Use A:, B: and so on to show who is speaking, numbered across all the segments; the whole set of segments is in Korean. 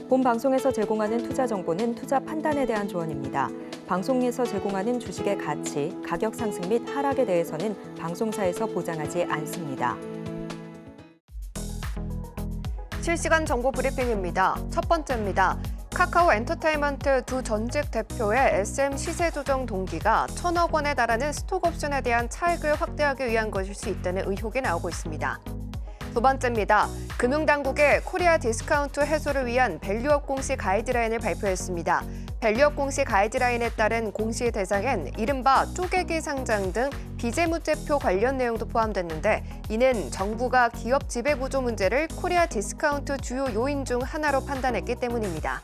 A: 본 방송에서 제공하는 투자 정보는 투자 판단에 대한 조언입니다. 방송에서 제공하는 주식의 가치, 가격 상승 및 하락에 대해서는 방송사에서 보장하지 않습니다.
B: 실시간 정보 브리핑입니다. 첫 번째입니다. 카카오 엔터테인먼트 두 전직 대표의 SM 시세 조정 동기가 1,000억 원에 달하는 스톡옵션에 대한 차익을 확대하기 위한 것일 수 있다는 의혹이 나오고 있습니다. 두 번째입니다. 금융당국의 코리아 디스카운트 해소를 위한 밸류업 공시 가이드라인을 발표했습니다. 밸류업 공시 가이드라인에 따른 공시 대상엔 이른바 쪼개기 상장 등 비재무제표 관련 내용도 포함됐는데 이는 정부가 기업 지배구조 문제를 코리아 디스카운트 주요 요인 중 하나로 판단했기 때문입니다.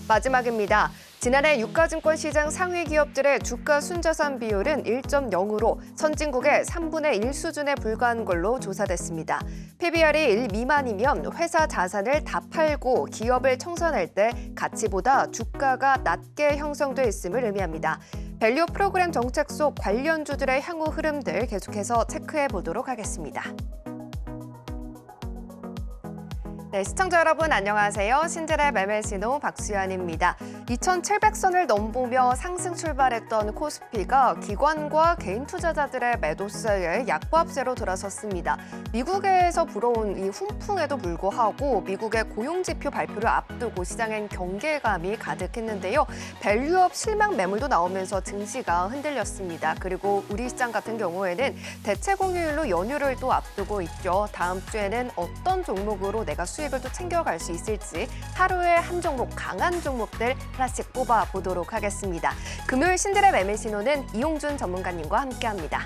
B: 마지막입니다. 지난해 유가증권 시장 상위 기업들의 주가 순자산 비율은 1.0으로 선진국의 3분의 1 수준에 불과한 걸로 조사됐습니다. PBR이 1 미만이면 회사 자산을 다 팔고 기업을 청산할 때 가치보다 주가가 낮게 형성돼 있음을 의미합니다. 밸류 프로그램 정책 속 관련주들의 향후 흐름들 계속해서 체크해 보도록 하겠습니다. 네, 시청자 여러분 안녕하세요. 신재의 매매신호 박수연입니다. 2,700선을 넘보며 상승 출발했던 코스피가 기관과 개인 투자자들의 매도세에 약보합세로 돌아섰습니다. 미국에서 불어온 이 훈풍에도 불구하고 미국의 고용지표 발표를 앞두고 시장엔 경계감이 가득했는데요. 밸류업 실망 매물도 나오면서 증시가 흔들렸습니다. 그리고 우리 시장 같은 경우에는 대체 공휴일로 연휴를 또 앞두고 있죠. 다음 주에는 어떤 종목으로 내가 수익을 또 챙겨갈 수 있을지 하루에 한 종목 강한 종목들 하나씩 뽑아보도록 하겠습니다. 금요일 신들의 매매 신호는 이용준 전문가님과 함께합니다.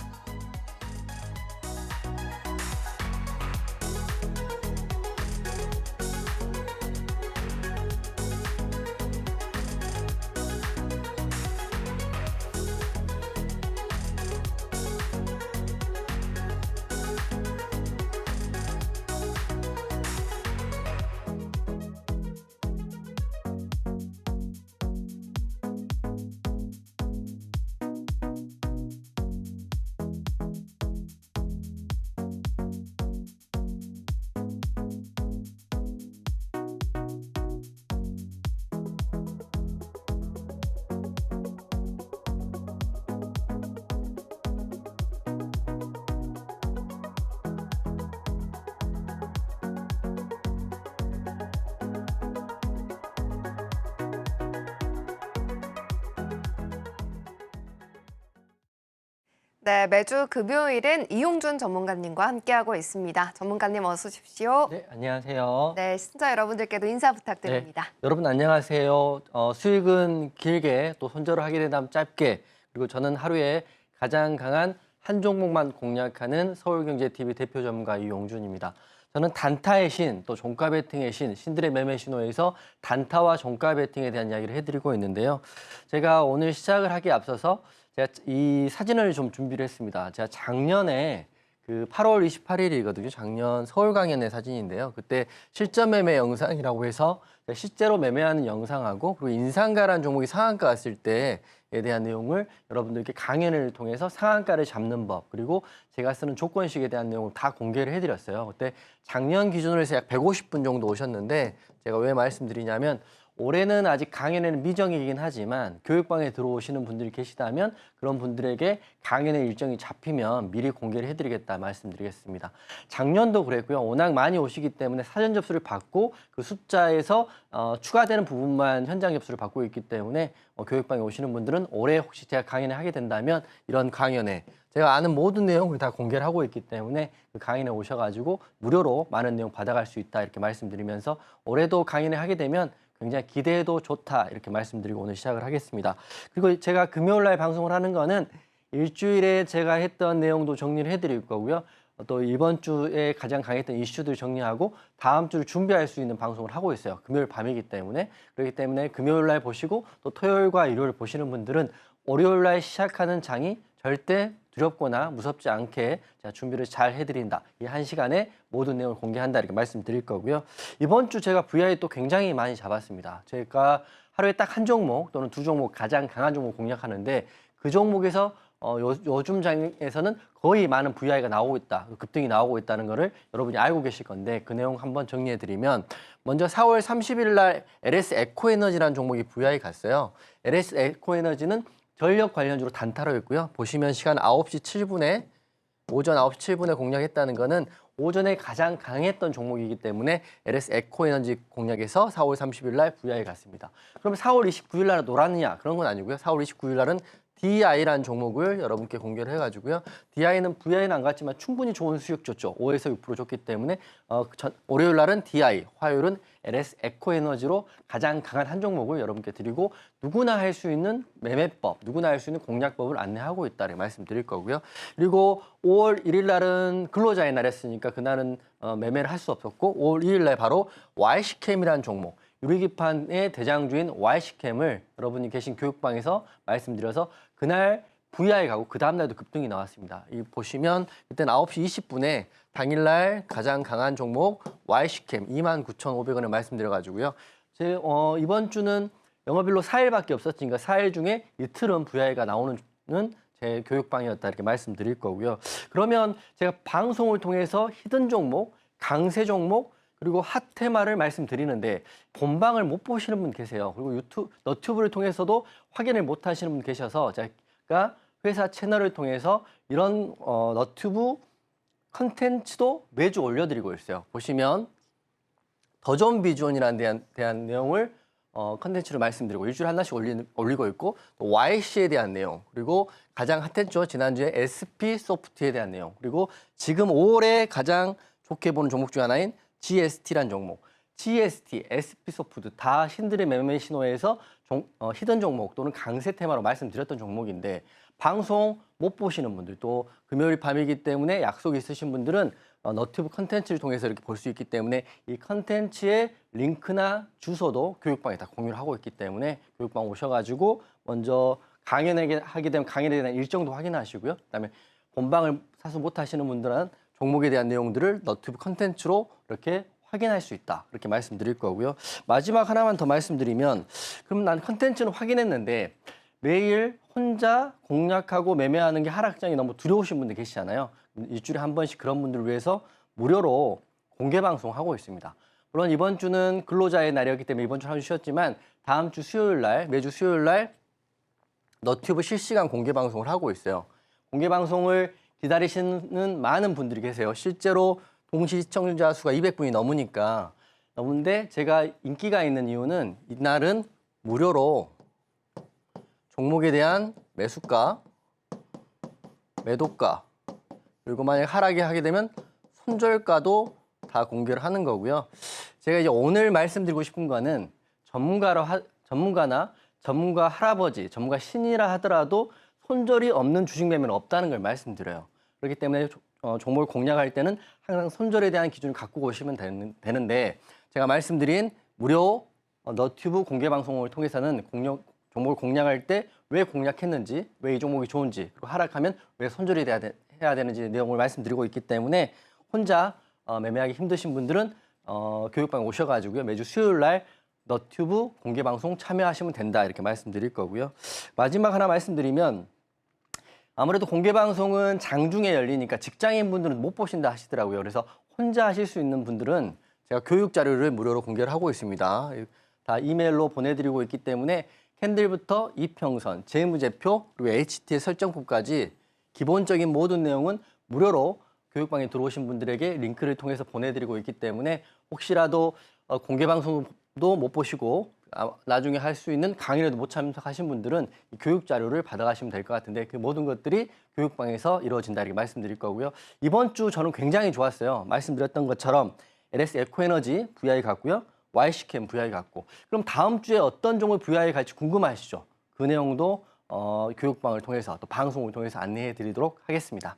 B: 네, 매주 금요일은 이용준 전문가님과 함께하고 있습니다. 전문가님 어서 오십시오.
C: 네, 안녕하세요.
B: 네, 시청자 여러분들께도 인사 부탁드립니다.
C: 네, 여러분 안녕하세요. 수익은 길게 또 손절을 하게 된다면 짧게 그리고 저는 하루에 가장 강한 한 종목만 공략하는 서울경제TV 대표 전문가 이용준입니다. 저는 단타의 신, 또 종가 베팅의 신, 신들의 매매 신호에서 단타와 종가 베팅에 대한 이야기를 해드리고 있는데요. 제가 오늘 시작을 하기에 앞서서 제가 이 사진을 좀 준비를 했습니다. 제가 작년에 그 8월 28일이거든요. 작년 서울 강연의 사진인데요. 그때 실전 매매 영상이라고 해서 실제로 매매하는 영상하고 그리고 인상가라는 종목이 상한가 갔을 때에 대한 내용을 여러분들께 강연을 통해서 상한가를 잡는 법 그리고 제가 쓰는 조건식에 대한 내용을 다 공개를 해드렸어요. 그때 작년 기준으로 해서 약 150분 정도 오셨는데 제가 왜 말씀드리냐면 올해는 아직 강연에는 미정이긴 하지만 교육방에 들어오시는 분들이 계시다면 그런 분들에게 강연의 일정이 잡히면 미리 공개를 해드리겠다 말씀드리겠습니다. 작년도 그랬고요. 워낙 많이 오시기 때문에 사전 접수를 받고 그 숫자에서 추가되는 부분만 현장 접수를 받고 있기 때문에 교육방에 오시는 분들은 올해 혹시 제가 강연을 하게 된다면 이런 강연에 제가 아는 모든 내용을 다 공개를 하고 있기 때문에 그 강연에 오셔가지고 무료로 많은 내용 받아갈 수 있다 이렇게 말씀드리면서 올해도 강연을 하게 되면 굉장히 기대해도 좋다 이렇게 말씀드리고 오늘 시작을 하겠습니다. 그리고 제가 금요일 날 방송을 하는 거는 일주일에 제가 했던 내용도 정리를 해드릴 거고요. 또 이번 주에 가장 강했던 이슈들 정리하고 다음 주를 준비할 수 있는 방송을 하고 있어요. 금요일 밤이기 때문에. 그렇기 때문에 금요일 날 보시고 또 토요일과 일요일 보시는 분들은 월요일 날 시작하는 장이 절대 두렵거나 무섭지 않게 제가 준비를 잘 해드린다. 이 한 시간에 모든 내용을 공개한다 이렇게 말씀드릴 거고요. 이번 주 제가 VI 또 굉장히 많이 잡았습니다. 제가 하루에 딱 한 종목 또는 두 종목 가장 강한 종목 공략하는데 그 종목에서 요즘 장에서는 거의 많은 VI가 나오고 있다, 급등이 나오고 있다는 거를 여러분이 알고 계실 건데 그 내용 한번 정리해드리면 먼저 4월 30일 날 LS 에코에너지라는 종목이 VI 갔어요. LS 에코에너지는 전력 관련주로 단타로 했고요. 보시면 시간 9시 7분에 오전 9시 7분에 공략했다는 거는 오전에 가장 강했던 종목이기 때문에 LS 에코에너지 공략에서 4월 30일 날 VI 갔습니다. 그럼 4월 29일 날 놀았느냐? 그런 건 아니고요. 4월 29일 날은 DI라는 종목을 여러분께 공개를 해가지고요. DI는 VI는 안 갔지만 충분히 좋은 수익 줬죠. 5에서 6% 줬기 때문에 월요일 날은 DI, 화요일은 LS 에코에너지로 가장 강한 한 종목을 여러분께 드리고 누구나 할 수 있는 매매법, 누구나 할 수 있는 공략법을 안내하고 있다는 말씀드릴 거고요. 그리고 5월 1일 날은 근로자의 날 했으니까 그날은 매매를 할 수 없었고 5월 2일 날 바로 YC캠이라는 종목, 유리기판의 대장주인 YC캠을 여러분이 계신 교육방에서 말씀드려서 그날 VI 가고 그 다음날도 급등이 나왔습니다. 이 보시면 그때는 9시 20분에 당일날 가장 강한 종목 YC캠 29,500원을 말씀드려가지고요. 이번 주는 영업일로 4일밖에 없었으니까 4일 중에 이틀은 VI가 나오는 제 교육방이었다 이렇게 말씀드릴 거고요. 그러면 제가 방송을 통해서 히든 종목, 강세 종목, 그리고 핫 테마를 말씀드리는데 본방을 못 보시는 분 계세요. 그리고 너튜브를 통해서도 확인을 못 하시는 분 계셔서 제가 회사 채널을 통해서 이런 너튜브 컨텐츠도 매주 올려드리고 있어요. 보시면 더 좋은 비주얼이라는 대한 내용을 컨텐츠를 말씀드리고 일주일에 하나씩 올리고 있고 또 YC에 대한 내용, 그리고 가장 핫했죠. 지난주에 SP 소프트에 대한 내용, 그리고 지금 5월에 가장 좋게 보는 종목 중 하나인 GST란 종목, GST, SP소프트 다 신들의 매매 신호에서 히든 종목 또는 강세 테마로 말씀드렸던 종목인데 방송 못 보시는 분들, 또 금요일 밤이기 때문에 약속이 있으신 분들은 너튜브 컨텐츠를 통해서 이렇게 볼 수 있기 때문에 이 컨텐츠의 링크나 주소도 교육방에 다 공유를 하고 있기 때문에 교육방 오셔가지고 먼저 하게 되면 강연에 대한 일정도 확인하시고요. 그다음에 본방을 사수 못 하시는 분들은 종목에 대한 내용들을 너튜브 컨텐츠로 이렇게 확인할 수 있다. 이렇게 말씀드릴 거고요. 마지막 하나만 더 말씀드리면 그럼 난 컨텐츠는 확인했는데 매일 혼자 공략하고 매매하는 게 하락장이 너무 두려우신 분들 계시잖아요. 일주일에 한 번씩 그런 분들을 위해서 무료로 공개 방송하고 있습니다. 물론 이번 주는 근로자의 날이었기 때문에 이번 주 하루 쉬었지만 다음 주 수요일 날, 매주 수요일 날 너튜브 실시간 공개 방송을 하고 있어요. 공개 방송을 기다리시는 많은 분들이 계세요. 실제로 동시 시청자 수가 200분이 넘는데 제가 인기가 있는 이유는 이날은 무료로 종목에 대한 매수가, 매도가, 그리고 만약 하락이 하게 되면 손절가도 다 공개를 하는 거고요. 제가 이제 오늘 말씀드리고 싶은 거는 전문가나 전문가 할아버지, 전문가 신이라 하더라도 손절이 없는 주식 매매는 없다는 걸 말씀드려요. 그렇기 때문에 종목을 공략할 때는 항상 손절에 대한 기준을 갖고 오시면 되는데 제가 말씀드린 무료 너튜브 공개 방송을 통해서는 종목을 공략할 때 왜 공략했는지, 왜 이 종목이 좋은지, 그리고 하락하면 왜 손절이 해야 되는지 내용을 말씀드리고 있기 때문에 혼자 매매하기 힘드신 분들은 교육방에 오셔가지고요. 매주 수요일 날 너튜브 공개 방송 참여하시면 된다 이렇게 말씀드릴 거고요. 마지막 하나 말씀드리면 아무래도 공개 방송은 장중에 열리니까 직장인 분들은 못 보신다 하시더라고요. 그래서 혼자 하실 수 있는 분들은 제가 교육 자료를 무료로 공개를 하고 있습니다. 다 이메일로 보내드리고 있기 때문에 캔들부터 이평선, 재무제표, 그리고 HT의 설정법까지 기본적인 모든 내용은 무료로 교육방에 들어오신 분들에게 링크를 통해서 보내드리고 있기 때문에 혹시라도 공개 방송도 못 보시고 나중에 할 수 있는 강의라도 못 참석하신 분들은 이 교육 자료를 받아가시면 될 것 같은데 그 모든 것들이 교육방에서 이루어진다 이렇게 말씀드릴 거고요. 이번 주 저는 굉장히 좋았어요. 말씀드렸던 것처럼 LS 에코에너지 VI 갔고요. YC캠 VI 갔고. 그럼 다음 주에 어떤 종목 VI 갈지 궁금하시죠? 그 내용도 교육방을 통해서 또 방송을 통해서 안내해 드리도록 하겠습니다.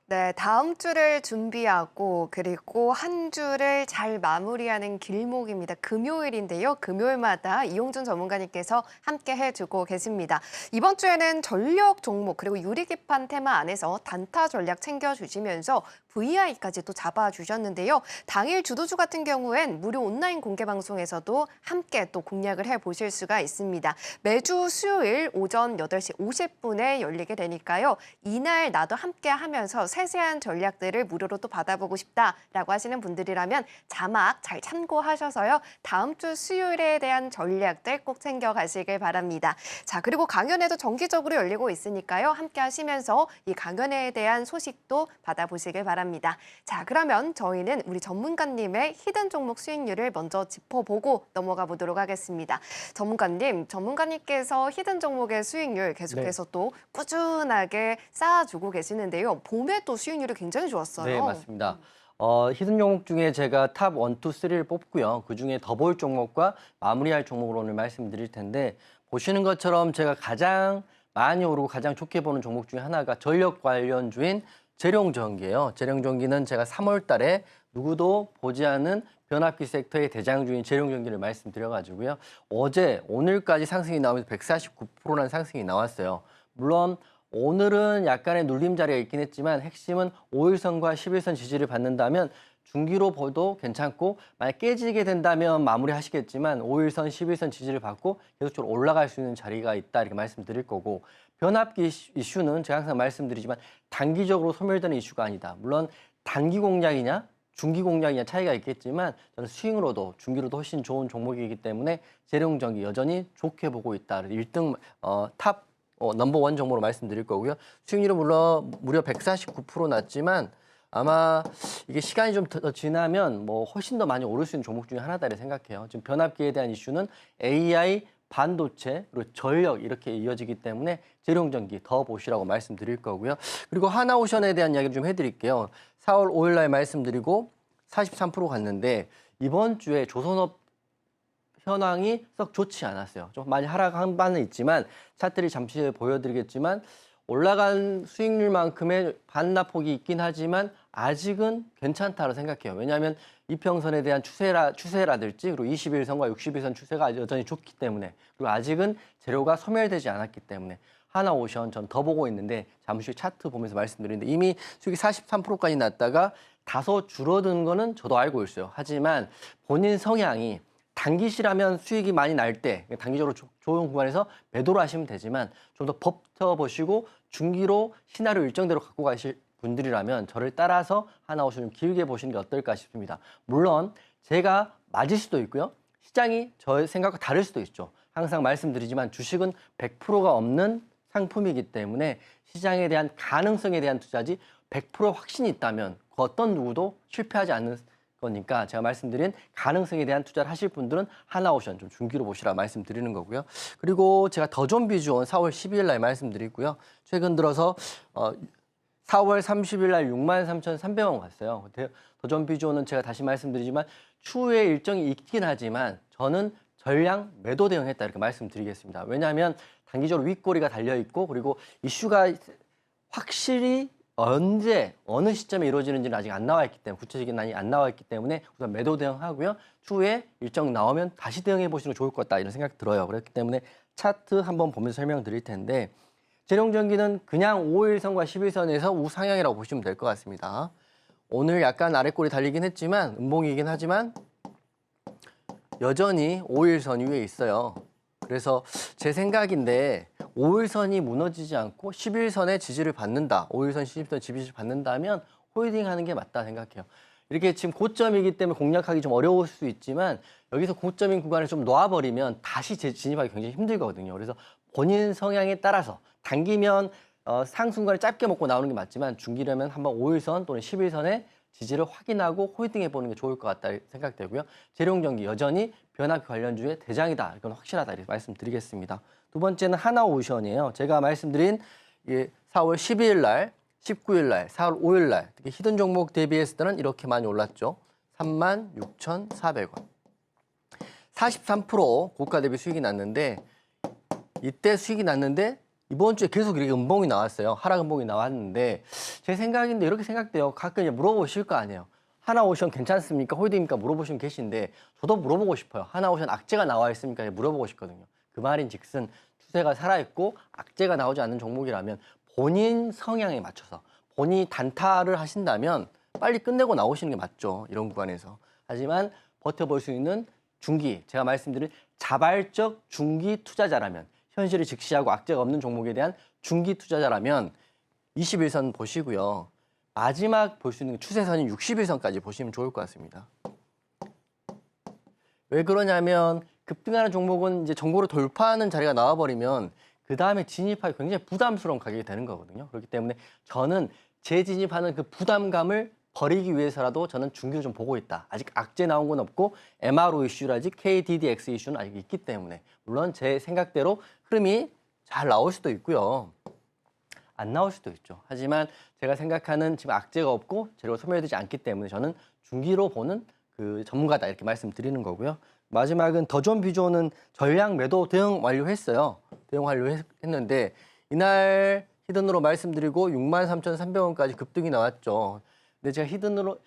B: 네, 다음 주를 준비하고 그리고 한 주를 잘 마무리하는 길목입니다. 금요일인데요. 금요일마다 이용준 전문가님께서 함께 해주고 계십니다. 이번 주에는 전력 종목 그리고 유리기판 테마 안에서 단타 전략 챙겨주시면서 VI까지 또 잡아주셨는데요. 당일 주도주 같은 경우엔 무료 온라인 공개 방송에서도 함께 또 공략을 해보실 수가 있습니다. 매주 수요일 오전 8시 50분에 열리게 되니까요. 이날 나도 함께 하면서 세세한 전략들을 무료로 또 받아보고 싶다라고 하시는 분들이라면 자막 잘 참고하셔서요. 다음 주 수요일에 대한 전략들 꼭 챙겨가시길 바랍니다. 자, 그리고 강연회도 정기적으로 열리고 있으니까요. 함께 하시면서 이 강연회에 대한 소식도 받아보시길 바랍니다. 자, 그러면 저희는 우리 전문가님의 히든 종목 수익률을 먼저 짚어보고 넘어가 보도록 하겠습니다. 전문가님께서 히든 종목의 수익률 계속해서 또 꾸준하게 쌓아주고 계시는데요. 봄에 또 수익률이 굉장히 좋았어요.
C: 네, 맞습니다. 히든 종목 중에 제가 탑 1, 2, 3를 뽑고요. 그중에 더 볼 종목과 마무리할 종목으로 오늘 말씀드릴 텐데 보시는 것처럼 제가 가장 많이 오르고 가장 좋게 보는 종목 중에 하나가 전력 관련주인 재룡전기예요. 재룡전기는 제가 3월 달에 누구도 보지 않은 변압기 섹터의 대장주인 재룡전기를 말씀드려가지고요. 어제, 오늘까지 상승이 나오면서 149%라는 상승이 나왔어요. 물론 오늘은 약간의 눌림 자리가 있긴 했지만 핵심은 5일선과 11선 지지를 받는다면 중기로 봐도 괜찮고 만약 깨지게 된다면 마무리하시겠지만 5일선, 11선 지지를 받고 계속적으로 올라갈 수 있는 자리가 있다 이렇게 말씀드릴 거고 변압기 이슈는 제가 항상 말씀드리지만 단기적으로 소멸되는 이슈가 아니다. 물론 단기 공략이냐 중기 공략이냐 차이가 있겠지만 저는 스윙으로도 중기로도 훨씬 좋은 종목이기 때문에 재룡전기 여전히 좋게 보고 있다. 1등 탑 넘버원 종목으로 말씀드릴 거고요. 수익률은 물론 무려 149% 났지만 아마 이게 시간이 좀 더 지나면 뭐 훨씬 더 많이 오를 수 있는 종목 중에 하나다 이렇게 생각해요. 지금 변압기에 대한 이슈는 AI, 반도체, 그리고 전력 이렇게 이어지기 때문에 재룡전기 더 보시라고 말씀드릴 거고요. 그리고 하나오션에 대한 이야기를 좀 해드릴게요. 4월 5일 날 말씀드리고 43% 갔는데 이번 주에 조선업 현황이 썩 좋지 않았어요. 좀 많이 하락한 바는 있지만 차트를 잠시 후에 보여드리겠지만 올라간 수익률만큼의 반납폭이 있긴 하지만 아직은 괜찮다고 생각해요. 왜냐하면 이평선에 대한 추세라든지 그리고 21선과 61선 추세가 여전히 좋기 때문에 그리고 아직은 재료가 소멸되지 않았기 때문에 하나오션 전 더 보고 있는데 잠시 후에 차트 보면서 말씀드리는데 이미 수익이 43%까지 났다가 다소 줄어든 거는 저도 알고 있어요. 하지만 본인 성향이 단기시라면 수익이 많이 날 때 단기적으로 좋은 구간에서 매도를 하시면 되지만 좀 더 버텨보시고 중기로 시나리오 일정대로 갖고 가실 분들이라면 저를 따라서 하나오션 좀 길게 보시는 게 어떨까 싶습니다. 물론 제가 맞을 수도 있고요. 시장이 저의 생각과 다를 수도 있죠. 항상 말씀드리지만 주식은 100%가 없는 상품이기 때문에 시장에 대한 가능성에 대한 투자지 100% 확신이 있다면 그 어떤 누구도 실패하지 않는 거니까 제가 말씀드린 가능성에 대한 투자를 하실 분들은 하나오션 좀 중기로 보시라 말씀드리는 거고요. 그리고 제가 더존비주온 4월 12일 날 말씀드리고요. 최근 들어서 4월 30일 날 63,300원 갔어요. 더존비주온은 제가 다시 말씀드리지만 추후에 일정이 있긴 하지만 저는 전량 매도 대응했다 이렇게 말씀드리겠습니다. 왜냐하면 단기적으로 윗꼬리가 달려있고 그리고 이슈가 확실히 언제 어느 시점에 이루어지는지는 아직 안 나와 있기 때문에 구체적인 난이 안 나와 있기 때문에 우선 매도 대응하고요. 추후에 일정 나오면 다시 대응해 보시는 게 좋을 것 같다 이런 생각이 들어요. 그렇기 때문에 차트 한번 보면서 설명드릴 텐데 재룡전기는 그냥 5일선과 11선에서 우상향이라고 보시면 될 것 같습니다. 오늘 약간 아래꼬리 달리긴 했지만 음봉이긴 하지만 여전히 5일선 위에 있어요. 그래서 제 생각인데 5일선이 무너지지 않고 11선의 지지를 받는다. 5일선, 11선 지지를 받는다면 홀딩하는 게 맞다 생각해요. 이렇게 지금 고점이기 때문에 공략하기 좀 어려울 수 있지만 여기서 고점인 구간을 좀 놓아버리면 다시 진입하기 굉장히 힘들거든요. 그래서 본인 성향에 따라서 단기면 상승관을 짧게 먹고 나오는 게 맞지만 중기라면 한번 5일선 또는 11선의 지지를 확인하고 홀딩해 보는 게 좋을 것 같다 생각되고요. 재룡전기 여전히 변압기 관련주의 대장이다. 이건 확실하다 이렇게 말씀드리겠습니다. 두 번째는 하나오션이에요. 제가 말씀드린 4월 12일 날, 19일 날, 4월 5일 날 특히 히든 종목 대비했을 때는 이렇게 많이 올랐죠. 36,400원. 43% 고가 대비 수익이 났는데 이때 수익이 났는데 이번 주에 계속 이렇게 음봉이 나왔어요. 하락 음봉이 나왔는데 제 생각인데 이렇게 생각돼요. 가끔 이제 물어보실 거 아니에요. 하나오션 괜찮습니까? 홀딩입니까? 물어보시는 계신데 저도 물어보고 싶어요. 하나오션 악재가 나와 있습니까? 물어보고 싶거든요. 그 말인즉슨 추세가 살아있고 악재가 나오지 않는 종목이라면 본인 성향에 맞춰서 본인이 단타를 하신다면 빨리 끝내고 나오시는 게 맞죠. 이런 구간에서. 하지만 버텨볼 수 있는 중기, 제가 말씀드린 자발적 중기 투자자라면, 현실을 직시하고 악재가 없는 종목에 대한 중기 투자자라면 21선 보시고요. 마지막 볼 수 있는 추세선인 61선까지 보시면 좋을 것 같습니다. 왜 그러냐면 급등하는 종목은 이제 정보를 돌파하는 자리가 나와버리면 그 다음에 진입하기 굉장히 부담스러운 가격이 되는 거거든요. 그렇기 때문에 저는 재진입하는 그 부담감을 버리기 위해서라도 저는 중기를 좀 보고 있다. 아직 악재 나온 건 없고 MRO 이슈라지 KDDX 이슈는 아직 있기 때문에 물론 제 생각대로 흐름이 잘 나올 수도 있고요. 안 나올 수도 있죠. 하지만 제가 생각하는 지금 악재가 없고 재료가 소멸되지 않기 때문에 저는 중기로 보는 그 전문가다 이렇게 말씀드리는 거고요. 마지막은 더존 비조는 전량 매도 대응 완료했어요. 대응 완료했는데 이날 히든으로 말씀드리고 63,300원까지 급등이 나왔죠. 근데 제가 히든으로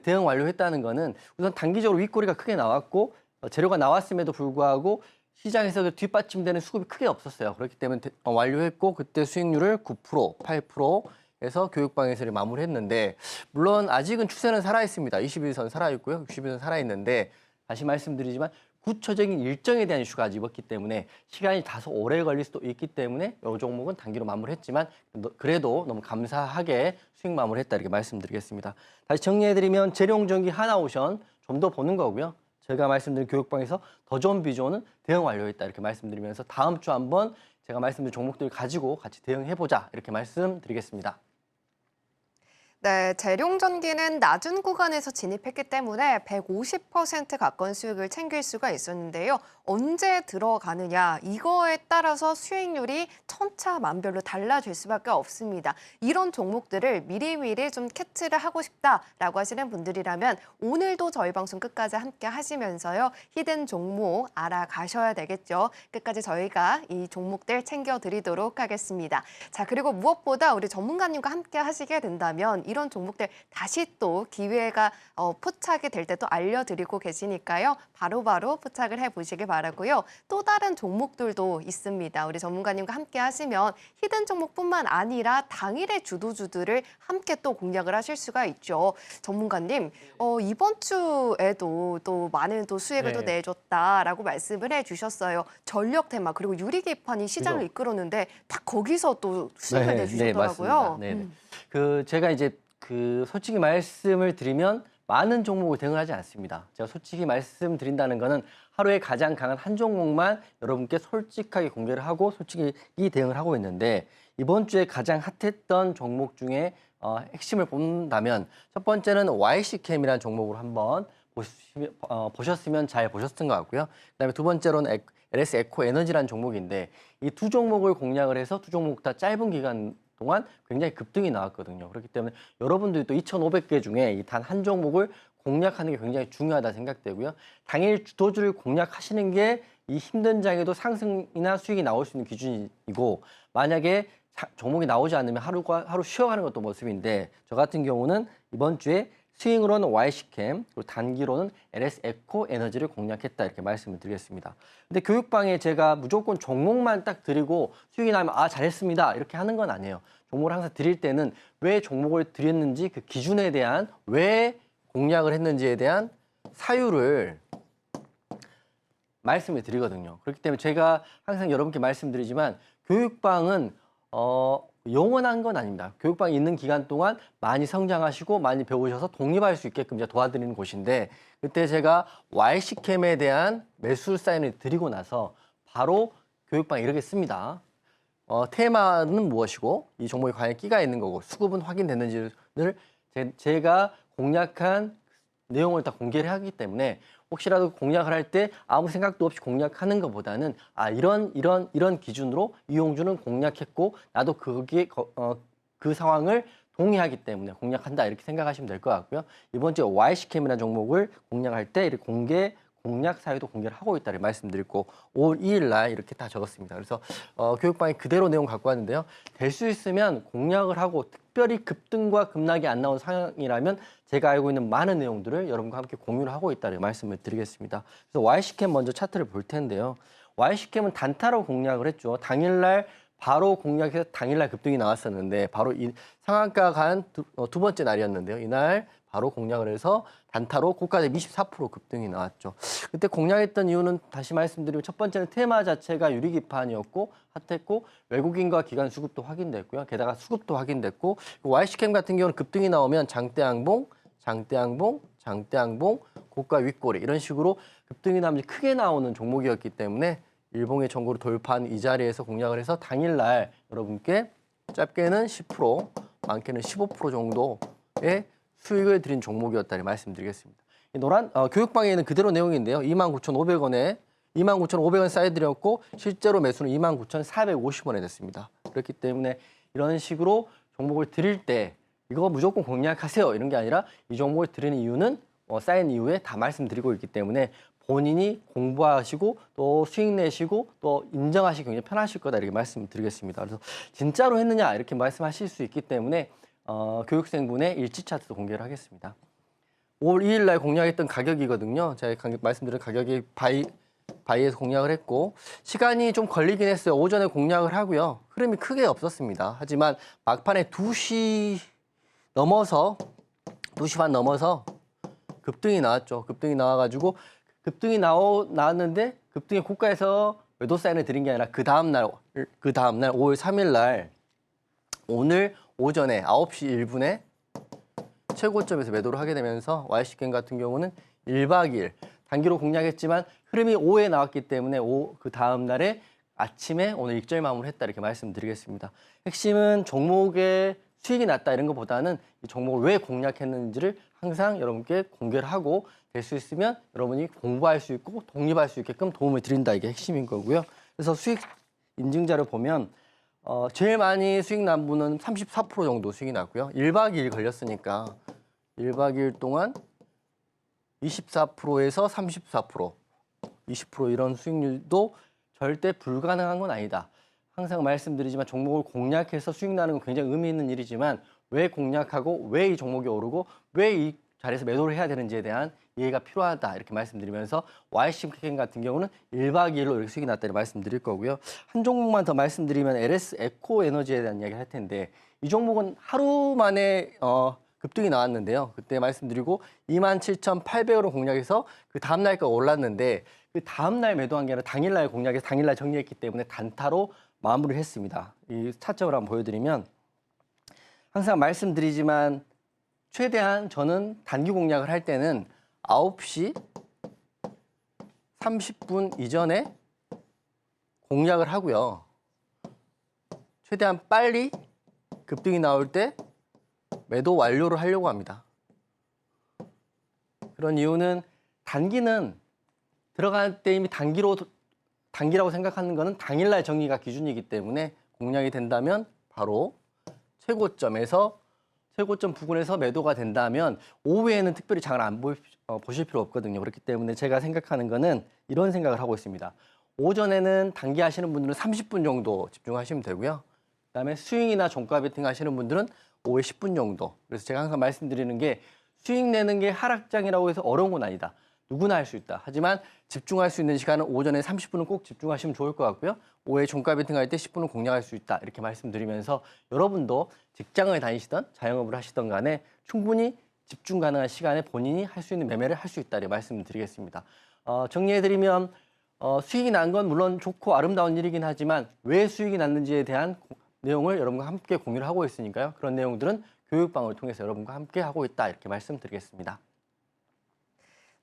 C: 대응 완료했다는 거는 우선 단기적으로 윗꼬리가 크게 나왔고 재료가 나왔음에도 불구하고 시장에서 그 뒷받침되는 수급이 크게 없었어요. 그렇기 때문에 완료했고 그때 수익률을 9%, 8%에서 교육방에서 마무리했는데 물론 아직은 추세는 살아있습니다. 21선 살아있고요. 61선 살아있는데 다시 말씀드리지만 구체적인 일정에 대한 이슈가 아직 없기 때문에 시간이 다소 오래 걸릴 수도 있기 때문에 이 종목은 단기로 마무리했지만 그래도 너무 감사하게 수익 마무리했다 이렇게 말씀드리겠습니다. 다시 정리해드리면 재룡전기 하나오션 좀 더 보는 거고요. 제가 말씀드린 교육방에서 더존 비조는 대응 완료했다 이렇게 말씀드리면서 다음 주 한번 제가 말씀드린 종목들 가지고 같이 대응해보자 이렇게 말씀드리겠습니다.
B: 네, 재룡전기는 낮은 구간에서 진입했기 때문에 150% 가까운 수익을 챙길 수가 있었는데요. 언제 들어가느냐 이거에 따라서 수익률이 천차만별로 달라질 수밖에 없습니다. 이런 종목들을 미리미리 좀 캐치를 하고 싶다라고 하시는 분들이라면 오늘도 저희 방송 끝까지 함께 하시면서요. 히든 종목 알아가셔야 되겠죠. 끝까지 저희가 이 종목들 챙겨드리도록 하겠습니다. 자, 그리고 무엇보다 우리 전문가님과 함께 하시게 된다면 이런 종목들 다시 또 기회가 포착이 될 때 또 알려드리고 계시니까요. 바로바로 포착을 해보시기 바라고요. 또 다른 종목들도 있습니다. 우리 전문가님과 함께 하시면 히든 종목뿐만 아니라 당일의 주도주들을 함께 또 공략을 하실 수가 있죠. 전문가님, 이번 주에도 또 많은 또 수익을 또 내줬다라고 말씀을 해주셨어요. 전력 테마 그리고 유리기판이 시장을 이끌었는데 딱 거기서 또 수익을 내주셨더라고요.
C: 네. 제가 이제 솔직히 말씀을 드리면 많은 종목을 대응을 하지 않습니다. 제가 솔직히 말씀드린다는 거는 하루에 가장 강한 한 종목만 여러분께 솔직하게 공개를 하고 솔직히 대응을 하고 있는데 이번 주에 가장 핫했던 종목 중에 핵심을 본다면 첫 번째는 YC캠이라는 종목으로 한번 보셨으면 잘 보셨던 것 같고요. 그다음에 두 번째로는 LS 에코 에너지라는 종목인데 이 두 종목을 공략을 해서 두 종목 다 짧은 기간 동안 굉장히 급등이 나왔거든요. 그렇기 때문에 여러분들이 또 2,500개 중에 단 한 종목을 공략하는 게 굉장히 중요하다 생각되고요. 당일 주도주를 공략하시는 게 이 힘든 장에도 상승이나 수익이 나올 수 있는 기준이고 만약에 종목이 나오지 않으면 하루 쉬어가는 것도 모습인데 저 같은 경우는 이번 주에 스윙으로는 YC캠, 그리고 단기로는 LS 에코 에너지를 공략했다 이렇게 말씀을 드리겠습니다. 근데 교육방에 제가 무조건 종목만 딱 드리고 수익이 나면 잘했습니다 이렇게 하는 건 아니에요. 종목을 항상 드릴 때는 왜 종목을 드렸는지 그 기준에 대한 왜 공략을 했는지에 대한 사유를 말씀을 드리거든요. 그렇기 때문에 제가 항상 여러분께 말씀드리지만 교육방은 영원한 건 아닙니다. 교육방에 있는 기간 동안 많이 성장하시고 많이 배우셔서 독립할 수 있게끔 제가 도와드리는 곳인데 그때 제가 YC캠에 대한 매수 사인을 드리고 나서 바로 교육방에 이렇게 씁니다. 테마는 무엇이고 이 종목에 과연 끼가 있는 거고 수급은 확인됐는지를 제가 공략한 내용을 다 공개를 하기 때문에 혹시라도 공략을 할 때 아무 생각도 없이 공략하는 것보다는 이런 기준으로 이용주는 공략했고 나도 거기에 그 상황을 동의하기 때문에 공략한다 이렇게 생각하시면 될 것 같고요. 이번 주에 YC캠이라는 종목을 공략할 때 이렇게 공략 사유도 공개를 하고 있다를 말씀드리고 5월 2일 날 이렇게 다 적었습니다. 그래서 교육방에 그대로 내용 갖고 왔는데요. 될 수 있으면 공략을 하고 특별히 급등과 급락이 안 나온 상황이라면 제가 알고 있는 많은 내용들을 여러분과 함께 공유를 하고 있다는 말씀을 드리겠습니다. 그래서 YC캠 먼저 차트를 볼 텐데요. YC캠은 단타로 공략을 했죠. 당일날 바로 공략해서 당일날 급등이 나왔었는데 바로 이 상한가 간 두 번째 날이었는데요. 이날 바로 공략을 해서 단타로 고가 대비 24% 급등이 나왔죠. 그때 공략했던 이유는 다시 말씀드리면 첫 번째는 테마 자체가 유리 기판이었고 핫했고 외국인과 기관 수급도 확인됐고요. 게다가 수급도 확인됐고 YC캠 같은 경우는 급등이 나오면 장대항봉, 고가 윗꼬리 이런 식으로 급등이 나오면 크게 나오는 종목이었기 때문에 일봉의 전고를 돌파한 이 자리에서 공략을 해서 당일날 여러분께 짧게는 10%, 많게는 15% 정도의 수익을 드린 종목이었다니 말씀드리겠습니다. 이 노란 교육방에는 그대로 내용인데요. 29,500원에 29,500원 쌓여드렸고 실제로 매수는 29,450원에 됐습니다. 그렇기 때문에 이런 식으로 종목을 드릴 때 이거 무조건 공략하세요 이런 게 아니라 이 종목을 드리는 이유는 쌓인 이후에 다 말씀드리고 있기 때문에 본인이 공부하시고 또 수익 내시고 또 인정하시기 굉장히 편하실 거다 이렇게 말씀드리겠습니다. 그래서 진짜로 했느냐 이렇게 말씀하실 수 있기 때문에 교육생분의 일지 차트도 공개를 하겠습니다. 5월 2일 날 공략했던 가격이거든요. 제가 말씀드린 가격이 바이에서 공략을 했고 시간이 좀 걸리긴 했어요. 오전에 공략을 하고요. 흐름이 크게 없었습니다. 하지만 막판에 2시 반 넘어서 급등이 나왔죠. 급등이 나와가지고 나왔는데 급등의 고가에서 매도 사인을 드린 게 아니라 그 다음날 5월 3일 날 오늘 오전에 9시 1분에 최고점에서 매도를 하게 되면서 YC캠 같은 경우는 1박 2일 단기로 공략했지만 흐름이 5에 나왔기 때문에 그 다음 날에 아침에 오늘 익절 마무리했다 이렇게 말씀드리겠습니다. 핵심은 종목의 수익이 났다 이런 것보다는 이 종목을 왜 공략했는지를 항상 여러분께 공개를 하고 될 수 있으면 여러분이 공부할 수 있고 독립할 수 있게끔 도움을 드린다 이게 핵심인 거고요. 그래서 수익 인증자를 보면 제일 많이 수익 난 분은 34% 정도 수익이 났고요. 1박 2일 걸렸으니까 1박 2일 동안 24%에서 34%, 20% 이런 수익률도 절대 불가능한 건 아니다. 항상 말씀드리지만 종목을 공략해서 수익 나는 건 굉장히 의미 있는 일이지만 왜 공략하고 왜 이 종목이 오르고 왜 이 자리에서 매도를 해야 되는지에 대한 이해가 필요하다 이렇게 말씀드리면서 YC캠 같은 경우는 1박 2일로 이렇게 수익이 났다고 말씀드릴 거고요. 한 종목만 더 말씀드리면 LS 에코 에너지에 대한 이야기를 할 텐데 이 종목은 하루 만에 급등이 나왔는데요. 그때 말씀드리고 27,800원을 공략해서 그 다음날까지 올랐는데 그 다음날 매도한 게 아니라 당일날 공략해서 당일날 정리했기 때문에 단타로 마무리를 했습니다. 이 차트를 한번 보여드리면 항상 말씀드리지만 최대한 저는 단기 공략을 할 때는 9시 30분 이전에 공략을 하고요. 최대한 빨리 급등이 나올 때 매도 완료를 하려고 합니다. 그런 이유는 단기는 들어갈 때 이미 단기라고 생각하는 것은 당일날 정리가 기준이기 때문에 공략이 된다면 바로 최고점 부근에서 매도가 된다면 오후에는 특별히 장을 안 보실 필요 없거든요. 그렇기 때문에 제가 생각하는 거는 이런 생각을 하고 있습니다. 오전에는 단기 하시는 분들은 30분 정도 집중하시면 되고요. 그다음에 스윙이나 종가 베팅 하시는 분들은 오후에 10분 정도. 그래서 제가 항상 말씀드리는 게 수익 내는 게 하락장이라고 해서 어려운 건 아니다. 누구나 할 수 있다. 하지만 집중할 수 있는 시간은 오전에 30분은 꼭 집중하시면 좋을 것 같고요. 오후에 종가 베팅할 때 10분은 공략할 수 있다. 이렇게 말씀드리면서 여러분도 직장을 다니시던 자영업을 하시던 간에 충분히 집중 가능한 시간에 본인이 할 수 있는 매매를 할 수 있다. 이렇게 말씀드리겠습니다. 정리해드리면 수익이 난 건 물론 좋고 아름다운 일이긴 하지만 왜 수익이 났는지에 대한 내용을 여러분과 함께 공유를 하고 있으니까요. 그런 내용들은 교육방을 통해서 여러분과 함께 하고 있다. 이렇게 말씀드리겠습니다.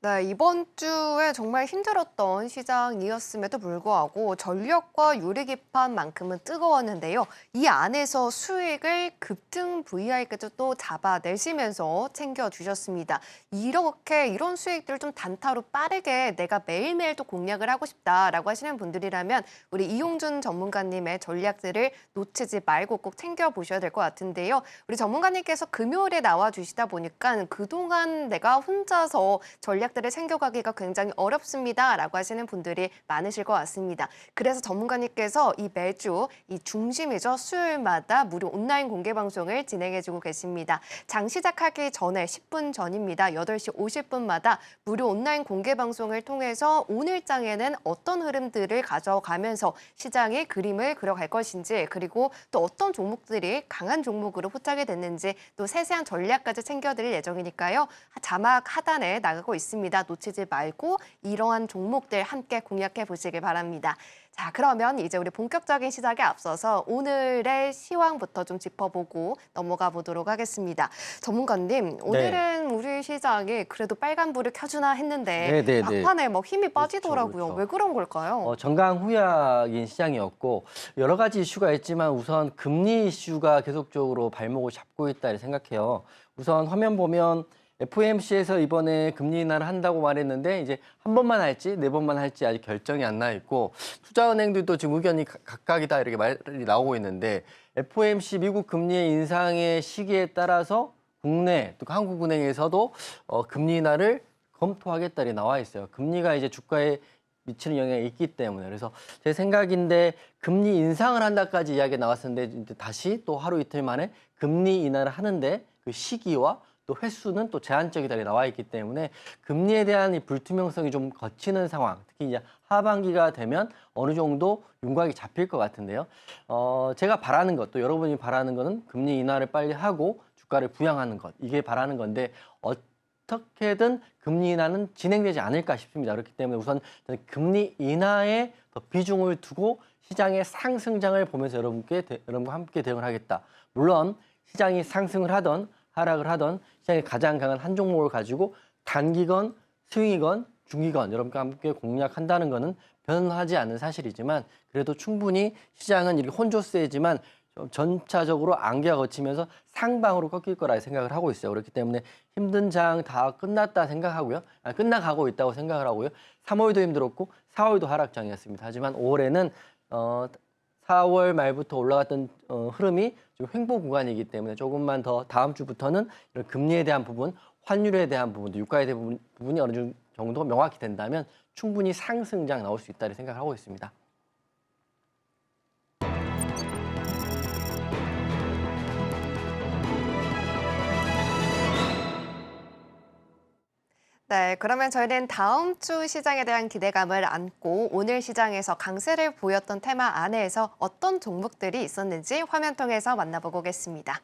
B: 네, 이번 주에 정말 힘들었던 시장이었음에도 불구하고 전력과 유리기판만큼은 뜨거웠는데요. 이 안에서 수익을 급등 VI까지 또 잡아내시면서 챙겨주셨습니다. 이런 수익들을 좀 단타로 빠르게 내가 매일매일 또 공략을 하고 싶다라고 하시는 분들이라면 우리 이용준 전문가님의 전략들을 놓치지 말고 꼭 챙겨보셔야 될 것 같은데요. 우리 전문가님께서 금요일에 나와주시다 보니까 그동안 내가 혼자서 전략 전략들을 챙겨가기가 굉장히 어렵습니다라고 하시는 분들이 많으실 것 같습니다. 그래서 전문가님께서 이 매주 이 중심이죠. 수요일마다 무료 온라인 공개 방송을 진행해주고 계십니다. 장 시작하기 전에 10분 전입니다. 8시 50분마다 무료 온라인 공개 방송을 통해서 오늘 장에는 어떤 흐름들을 가져가면서 시장의 그림을 그려갈 것인지 그리고 또 어떤 종목들이 강한 종목으로 포착이 됐는지 또 세세한 전략까지 챙겨드릴 예정이니까요. 자막 하단에 나가고 있습니다. 놓치지 말고 이러한 종목들 함께 공략해 보시길 바랍니다. 자, 그러면 이제 우리 본격적인 시작에 앞서서 오늘의 시황부터 좀 짚어보고 넘어가 보도록 하겠습니다. 전문가님, 오늘은 우리 시장이 그래도 빨간불을 켜주나 했는데 막판에 뭐 힘이 빠지더라고요.
C: 그렇죠.
B: 왜 그런 걸까요?
C: 정강후약인 시장이었고 여러 가지 이슈가 있지만 우선 금리 이슈가 계속적으로 발목을 잡고 있다 생각해요. 우선 화면 보면 FOMC에서 이번에 금리 인하를 한다고 말했는데 이제 한 번만 할지 네 번만 할지 아직 결정이 안 나 있고 투자은행들도 지금 의견이 각각이다 이렇게 말이 나오고 있는데 FOMC 미국 금리 인상의 시기에 따라서 국내 또 한국은행에서도 금리 인하를 검토하겠다 이렇게 나와 있어요. 금리가 이제 주가에 미치는 영향이 있기 때문에 그래서 제 생각인데 금리 인상을 한다까지 이야기가 나왔었는데 이제 다시 또 하루 이틀 만에 금리 인하를 하는데 그 시기와 또 횟수는 또 제한적이다 나와 있기 때문에 금리에 대한 이 불투명성이 좀 거치는 상황, 특히 이제 하반기가 되면 어느 정도 윤곽이 잡힐 것 같은데요. 제가 바라는 것, 또 여러분이 바라는 거는 금리 인하를 빨리 하고 주가를 부양하는 것, 이게 바라는 건데 어떻게든 금리 인하는 진행되지 않을까 싶습니다. 그렇기 때문에 우선 금리 인하에 더 비중을 두고 시장의 상승장을 보면서 여러분과 함께 대응을 하겠다. 물론 시장이 상승을 하던 하락을 하던 시장이 가장 강한 한 종목을 가지고 단기건, 스윙이건, 중기건 여러분과 함께 공략한다는 것은 변하지 않는 사실이지만 그래도 충분히 시장은 이렇게 혼조세지만 좀 전차적으로 안개가 거치면서 상방으로 꺾일 거라 생각을 하고 있어요. 그렇기 때문에 힘든 장 다 끝났다 생각하고요. 끝나가고 있다고 생각을 하고요. 3월도 힘들었고 4월도 하락장이었습니다. 하지만 5월에는 4월 말부터 올라갔던 흐름이 좀 횡보 구간이기 때문에 조금만 더 다음 주부터는 이런 금리에 대한 부분, 환율에 대한 부분도 유가에 대한 부분이 어느 정도 명확히 된다면 충분히 상승장 나올 수 있다고 생각하고 있습니다.
B: 네, 그러면 저희는 다음 주 시장에 대한 기대감을 안고 오늘 시장에서 강세를 보였던 테마 안에서 어떤 종목들이 있었는지 화면 통해서 만나보고 오겠습니다.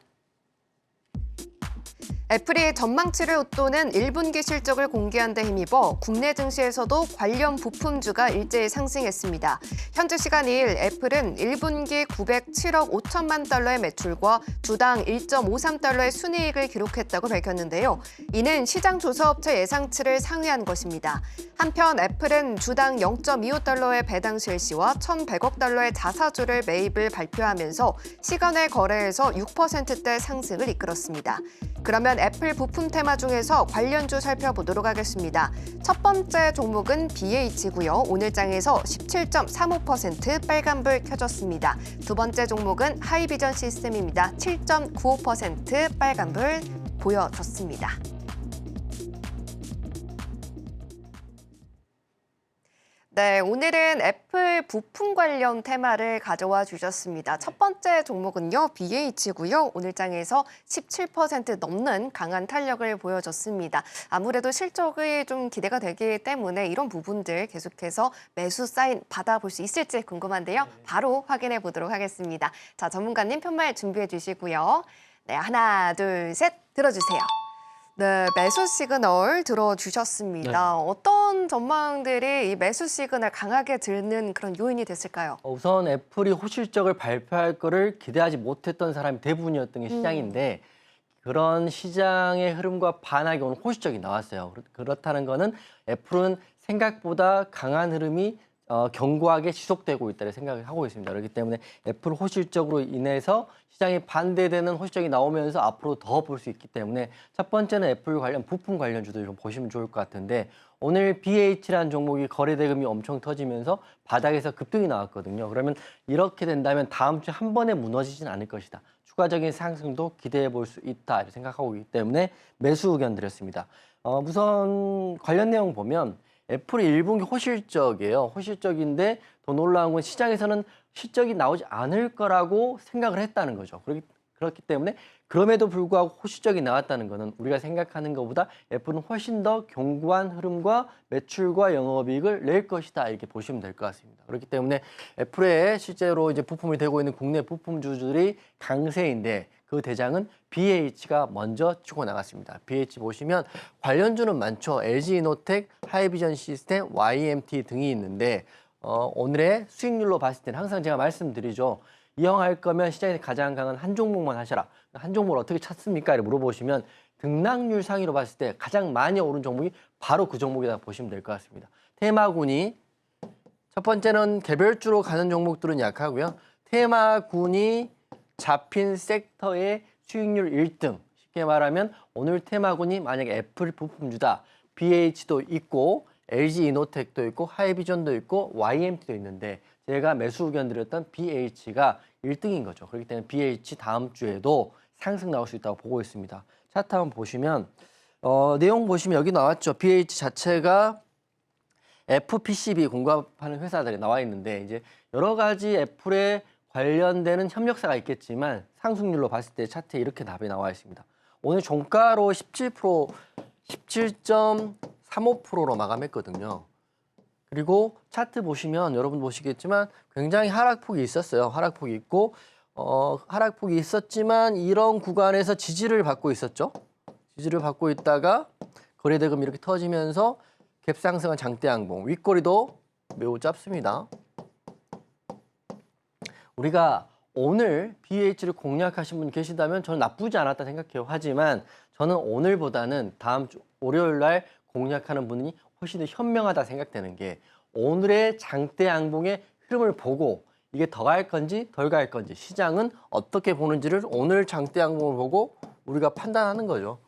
B: 애플이 전망치를 웃도는 1분기 실적을 공개한 데 힘입어 국내 증시에서도 관련 부품주가 일제히 상승했습니다. 현지 시간 2일 애플은 1분기 907억 5천만 달러의 매출과 주당 1.53달러의 순이익을 기록했다고 밝혔는데요. 이는 시장 조사업체 예상치를 상회한 것입니다. 한편 애플은 주당 0.25달러의 배당 실시와 1,100억 달러의 자사주를 매입을 발표하면서 시간의 거래에서 6%대 상승을 이끌었습니다. 그러면 애플 부품 테마 중에서 관련주 살펴보도록 하겠습니다. 첫 번째 종목은 BH고요. 오늘 장에서 17.35% 빨간불 켜졌습니다. 두 번째 종목은 하이비전 시스템입니다. 7.95% 빨간불 보여줬습니다. 네, 오늘은 애플 부품 관련 테마를 가져와 주셨습니다. 첫 번째 종목은요, BH고요. 오늘 장에서 17% 넘는 강한 탄력을 보여줬습니다. 아무래도 실적이 좀 기대가 되기 때문에 이런 부분들 계속해서 매수 사인 받아볼 수 있을지 궁금한데요. 바로 확인해 보도록 하겠습니다. 자, 전문가님 편말 준비해 주시고요. 네, 하나, 둘, 셋 들어주세요. 네, 매수 시그널 들어주셨습니다.
C: 네.
B: 어떤 전망들이 이 매수 시그널 강하게 드는 그런 요인이 됐을까요?
C: 우선 애플이 호실적을 발표할 거를 기대하지 못했던 사람이 대부분이었던 게 시장인데 그런 시장의 흐름과 반하게 오늘 호실적이 나왔어요. 그렇다는 거는 애플은 생각보다 강한 흐름이 견고하게 지속되고 있다는 생각을 하고 있습니다. 그렇기 때문에 애플 호실적으로 인해서 시장에 반대되는 호실적이 나오면서 앞으로 더 볼 수 있기 때문에 첫 번째는 애플 관련 부품 관련주들 좀 보시면 좋을 것 같은데 오늘 BH라는 종목이 거래 대금이 엄청 터지면서 바닥에서 급등이 나왔거든요. 그러면 이렇게 된다면 다음 주에 한 번에 무너지진 않을 것이다. 추가적인 상승도 기대해 볼 수 있다 이렇게 생각하고 있기 때문에 매수 의견 드렸습니다. 우선 관련 내용 보면 애플이 1분기 호실적이에요. 호실적인데 더 놀라운 건 시장에서는 실적이 나오지 않을 거라고 생각을 했다는 거죠. 그렇기 때문에 그럼에도 불구하고 호실적이 나왔다는 것은 우리가 생각하는 것보다 애플은 훨씬 더 견고한 흐름과 매출과 영업이익을 낼 것이다 이렇게 보시면 될 것 같습니다. 그렇기 때문에 애플의 실제로 이제 부품이 되고 있는 국내 부품주들이 강세인데 그 대장은 BH가 먼저 치고 나갔습니다. BH 보시면 관련주는 많죠. LG이노텍, 하이비전 시스템, YMT 등이 있는데 오늘의 수익률로 봤을 때는 항상 제가 말씀드리죠. 이왕할 거면 시장에서 가장 강한 한 종목만 하셔라. 한 종목을 어떻게 찾습니까? 이렇게 물어보시면 등락률 상위로 봤을 때 가장 많이 오른 종목이 바로 그 종목이다 보시면 될 것 같습니다. 테마군이 첫 번째는 개별주로 가는 종목들은 약하고요. 테마군이 잡힌 섹터의 수익률 1등. 쉽게 말하면 오늘 테마군이 만약에 애플 부품주다. BH도 있고 LG이노텍도 있고 하이비전도 있고 YMT도 있는데 제가 매수 의견 드렸던 BH가 1등인 거죠. 그렇기 때문에 BH 다음 주에도 상승 나올 수 있다고 보고 있습니다. 차트 한번 보시면 내용 보시면 여기 나왔죠. BH 자체가 FPCB 공급하는 회사들이 나와 있는데 이제 여러 가지 애플에 관련되는 협력사가 있겠지만 상승률로 봤을 때 차트에 이렇게 답이 나와 있습니다. 오늘 종가로 17.35%로 마감했거든요. 그리고 차트 보시면 여러분 보시겠지만 굉장히 하락폭이 있었어요. 하락폭이 있고 하락폭이 있었지만 이런 구간에서 지지를 받고 있었죠. 지지를 받고 있다가 거래대금 이렇게 터지면서 갭상승한 장대 양봉. 윗꼬리도 매우 짧습니다. 우리가 오늘 BH를 공략하신 분 계시다면 저는 나쁘지 않았다 생각해요. 하지만 저는 오늘보다는 다음 주 월요일 날 공략하는 분이 훨씬 더 현명하다 생각되는 게 오늘의 장대 양봉의 흐름을 보고 이게 더 갈 건지 덜 갈 건지 시장은 어떻게 보는지를 오늘 장대 양봉을 보고 우리가 판단하는 거죠.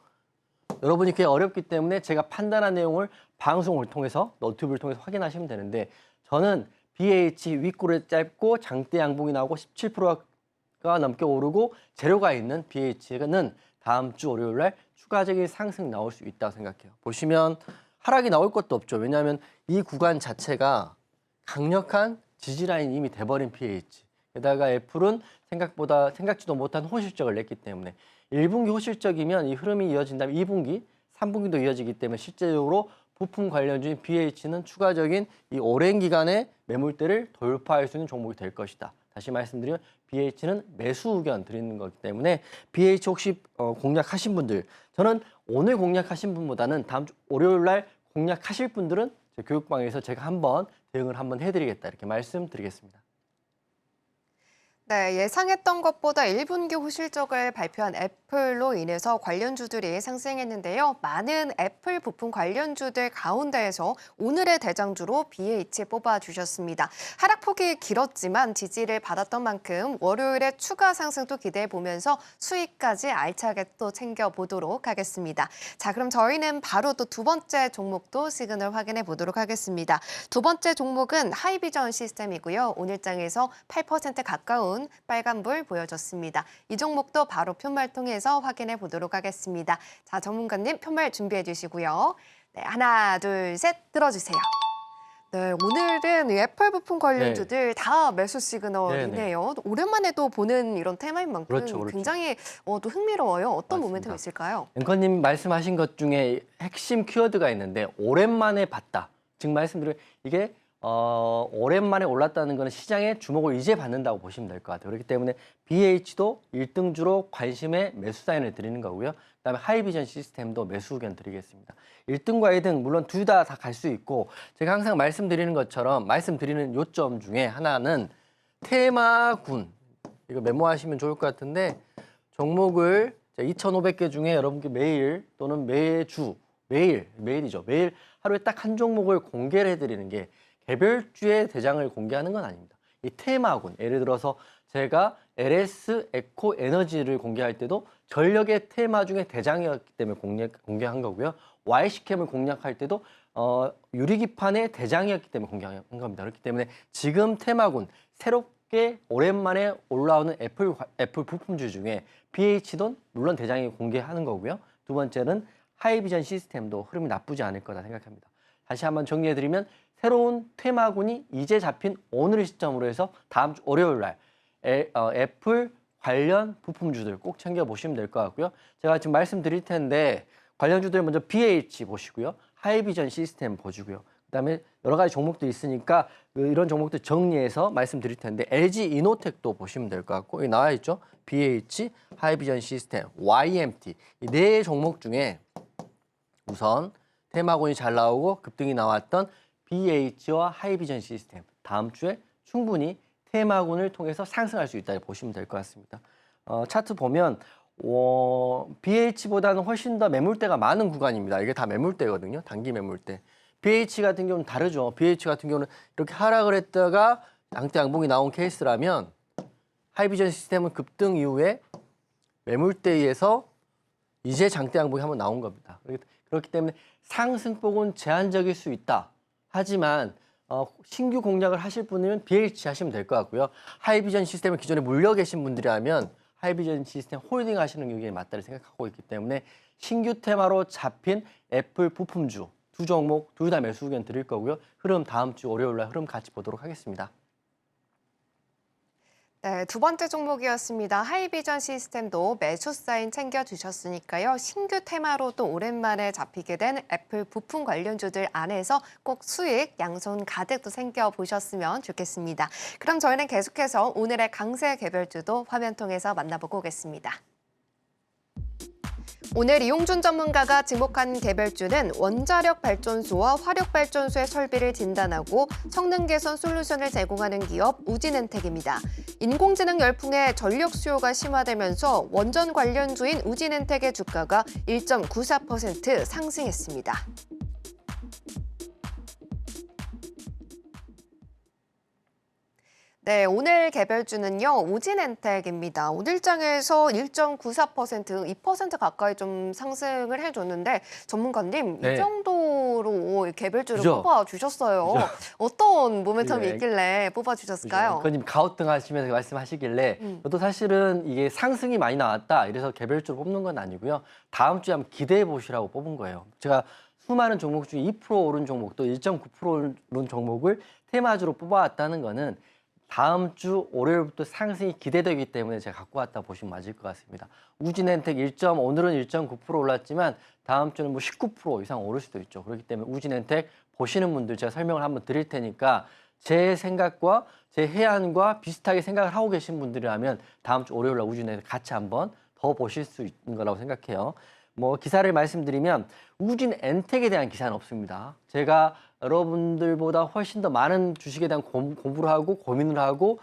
C: 여러분이 그게 어렵기 때문에 제가 판단한 내용을 방송을 통해서 너튜브를 통해서 확인하시면 되는데 저는 BH 윗꼬리 짧고 장대 양봉이 나오고 17%가 넘게 오르고 재료가 있는 BH는 다음 주 월요일 날 추가적인 상승 나올 수 있다고 생각해요. 보시면 하락이 나올 것도 없죠. 왜냐하면 이 구간 자체가 강력한 지지라인이 이미 돼버린 BH. 게다가 애플은 생각지도 못한 호실적을 냈기 때문에 1분기 호실적이면 이 흐름이 이어진다면 2분기, 3분기도 이어지기 때문에 실제적으로 부품 관련주인 BH는 추가적인 이 오랜 기간의 매물대를 돌파할 수 있는 종목이 될 것이다. 다시 말씀드리면 BH는 매수 의견 드리는 거기 때문에 BH 혹시 공략하신 분들 저는 오늘 공략하신 분보다는 다음 주 월요일 날 공략하실 분들은 제 교육방에서 제가 한번 대응을 한번 해드리겠다 이렇게 말씀드리겠습니다.
B: 네, 예상했던 것보다 1분기 호실적을 발표한 애플로 인해서 관련주들이 상승했는데요. 많은 애플 부품 관련주들 가운데에서 오늘의 대장주로 BH 뽑아주셨습니다. 하락폭이 길었지만 지지를 받았던 만큼 월요일에 추가 상승도 기대해보면서 수익까지 알차게 또 챙겨보도록 하겠습니다. 자, 그럼 저희는 바로 또 두 번째 종목도 시그널 확인해 보도록 하겠습니다. 두 번째 종목은 하이비전 시스템이고요. 오늘장에서 8% 가까운 빨간불 보여줬습니다. 이 종목도 바로 편말 통해서 확인해 보도록 하겠습니다. 자, 전문가님 편말 준비해 주시고요. 네, 하나, 둘, 셋 들어주세요. 네, 오늘은 이 애플 부품 관련주들 다 매수 시그널이네요. 오랜만에 또 보는 이런 테마인 만큼
C: 그렇죠.
B: 굉장히 또 흥미로워요. 어떤
C: 맞습니다.
B: 모멘텀이 있을까요?
C: 앵커님 말씀하신 것 중에 핵심 키워드가 있는데 오랜만에 봤다. 지금 말씀드린 이게 오랜만에 올랐다는 것은 시장의 주목을 이제 받는다고 보시면 될 것 같아요. 그렇기 때문에 BH도 1등주로 관심의 매수 사인을 드리는 거고요. 그다음에 하이비전 시스템도 매수 의견 드리겠습니다. 1등과 2등 물론 둘 다 갈 수 있고 제가 항상 말씀드리는 것처럼 말씀드리는 요점 중에 하나는 테마군 이거 메모하시면 좋을 것 같은데 종목을 2,500개 중에 여러분께 매일 또는 매주 매일이죠. 매일 하루에 딱 한 종목을 공개를 해드리는 게 개별주의 대장을 공개하는 건 아닙니다. 이 테마군, 예를 들어서 제가 LS 에코 에너지를 공개할 때도 전력의 테마 중에 대장이었기 때문에 공개한 거고요. YC캠을 공략할 때도 유리기판의 대장이었기 때문에 공개한 겁니다. 그렇기 때문에 지금 테마군, 새롭게 오랜만에 올라오는 애플 부품주 중에 BH도 물론 대장이 공개하는 거고요. 두 번째는 하이비전 시스템도 흐름이 나쁘지 않을 거다 생각합니다. 다시 한번 정리해드리면 새로운 테마군이 이제 잡힌 오늘 시점으로 해서 다음 주 월요일 날 애플 관련 부품주들 꼭 챙겨보시면 될 것 같고요. 제가 지금 말씀드릴 텐데 관련주들 먼저 BH 보시고요. 하이비전 시스템 보시고요. 그다음에 여러 가지 종목들이 있으니까 이런 종목들 정리해서 말씀드릴 텐데 LG 이노텍도 보시면 될 것 같고 여기 나와 있죠. BH, 하이비전 시스템, YMT 이 네 종목 중에 우선 테마군이 잘 나오고 급등이 나왔던 BH와 하이비전 시스템 다음 주에 충분히 테마군을 통해서 상승할 수 있다 보시면 될 것 같습니다. 차트 보면 BH보다는 훨씬 더 매물대가 많은 구간입니다. 이게 다 매물대거든요. 단기 매물대. BH 같은 경우는 다르죠. BH 같은 경우는 이렇게 하락을 했다가 양대 양봉이 나온 케이스라면 하이비전 시스템은 급등 이후에 매물대에서 이제 장대 양봉이 한번 나온 겁니다. 그렇기 때문에 상승폭은 제한적일 수 있다. 하지만 신규 공략을 하실 분이면 BH 하시면 될 것 같고요. 하이비전 시스템을 기존에 물려 계신 분들이라면 하이비전 시스템 홀딩 하시는 경우에 맞다를 생각하고 있기 때문에 신규 테마로 잡힌 애플 부품주 두 종목 둘 다 매수 의견 드릴 거고요. 흐름 다음 주 월요일 날 흐름 같이 보도록 하겠습니다.
B: 네, 두 번째 종목이었습니다. 하이비전 시스템도 매수 사인 챙겨주셨으니까요. 신규 테마로 또 오랜만에 잡히게 된 애플 부품 관련주들 안에서 꼭 수익 양손 가득 또 챙겨보셨으면 좋겠습니다. 그럼 저희는 계속해서 오늘의 강세 개별주도 화면 통해서 만나보고 오겠습니다. 오늘 이용준 전문가가 지목한 개별주는 원자력 발전소와 화력 발전소의 설비를 진단하고 성능 개선 솔루션을 제공하는 기업 우진엔텍입니다. 인공지능 열풍에 전력 수요가 심화되면서 원전 관련주인 우진엔텍의 주가가 1.94% 상승했습니다. 네, 오늘 개별주는요, 우진엔텍입니다. 오늘장에서 1.94%, 2% 가까이 좀 상승을 해줬는데, 전문가님,
C: 네.
B: 이 정도로 개별주를
C: 그죠?
B: 뽑아주셨어요.
C: 그죠?
B: 어떤 모멘텀이
C: 네.
B: 있길래 뽑아주셨을까요?
C: 그거님 가우등 하시면서 말씀하시길래 저도 사실은 이게 상승이 많이 나왔다 이래서 개별주로 뽑는 건 아니고요. 다음 주에 한번 기대해 보시라고 뽑은 거예요. 제가 수많은 종목 중에 2% 오른 종목 또 1.9% 오른 종목을 테마주로 뽑아왔다는 거는 다음 주 월요일부터 상승이 기대되기 때문에 제가 갖고 왔다 보시면 맞을 것 같습니다. 우진엔텍 오늘은 1.9% 올랐지만 다음 주는 뭐 19% 이상 오를 수도 있죠. 그렇기 때문에 우진엔텍 보시는 분들 제가 설명을 한번 드릴 테니까 제 생각과 제 해안과 비슷하게 생각을 하고 계신 분들이라면 다음 주 월요일 날 우진엔텍 같이 한번 더 보실 수 있는 거라고 생각해요. 뭐 기사를 말씀드리면 우진엔텍에 대한 기사는 없습니다. 제가 여러분들보다 훨씬 더 많은 주식에 대한 공부를 하고 고민을 하고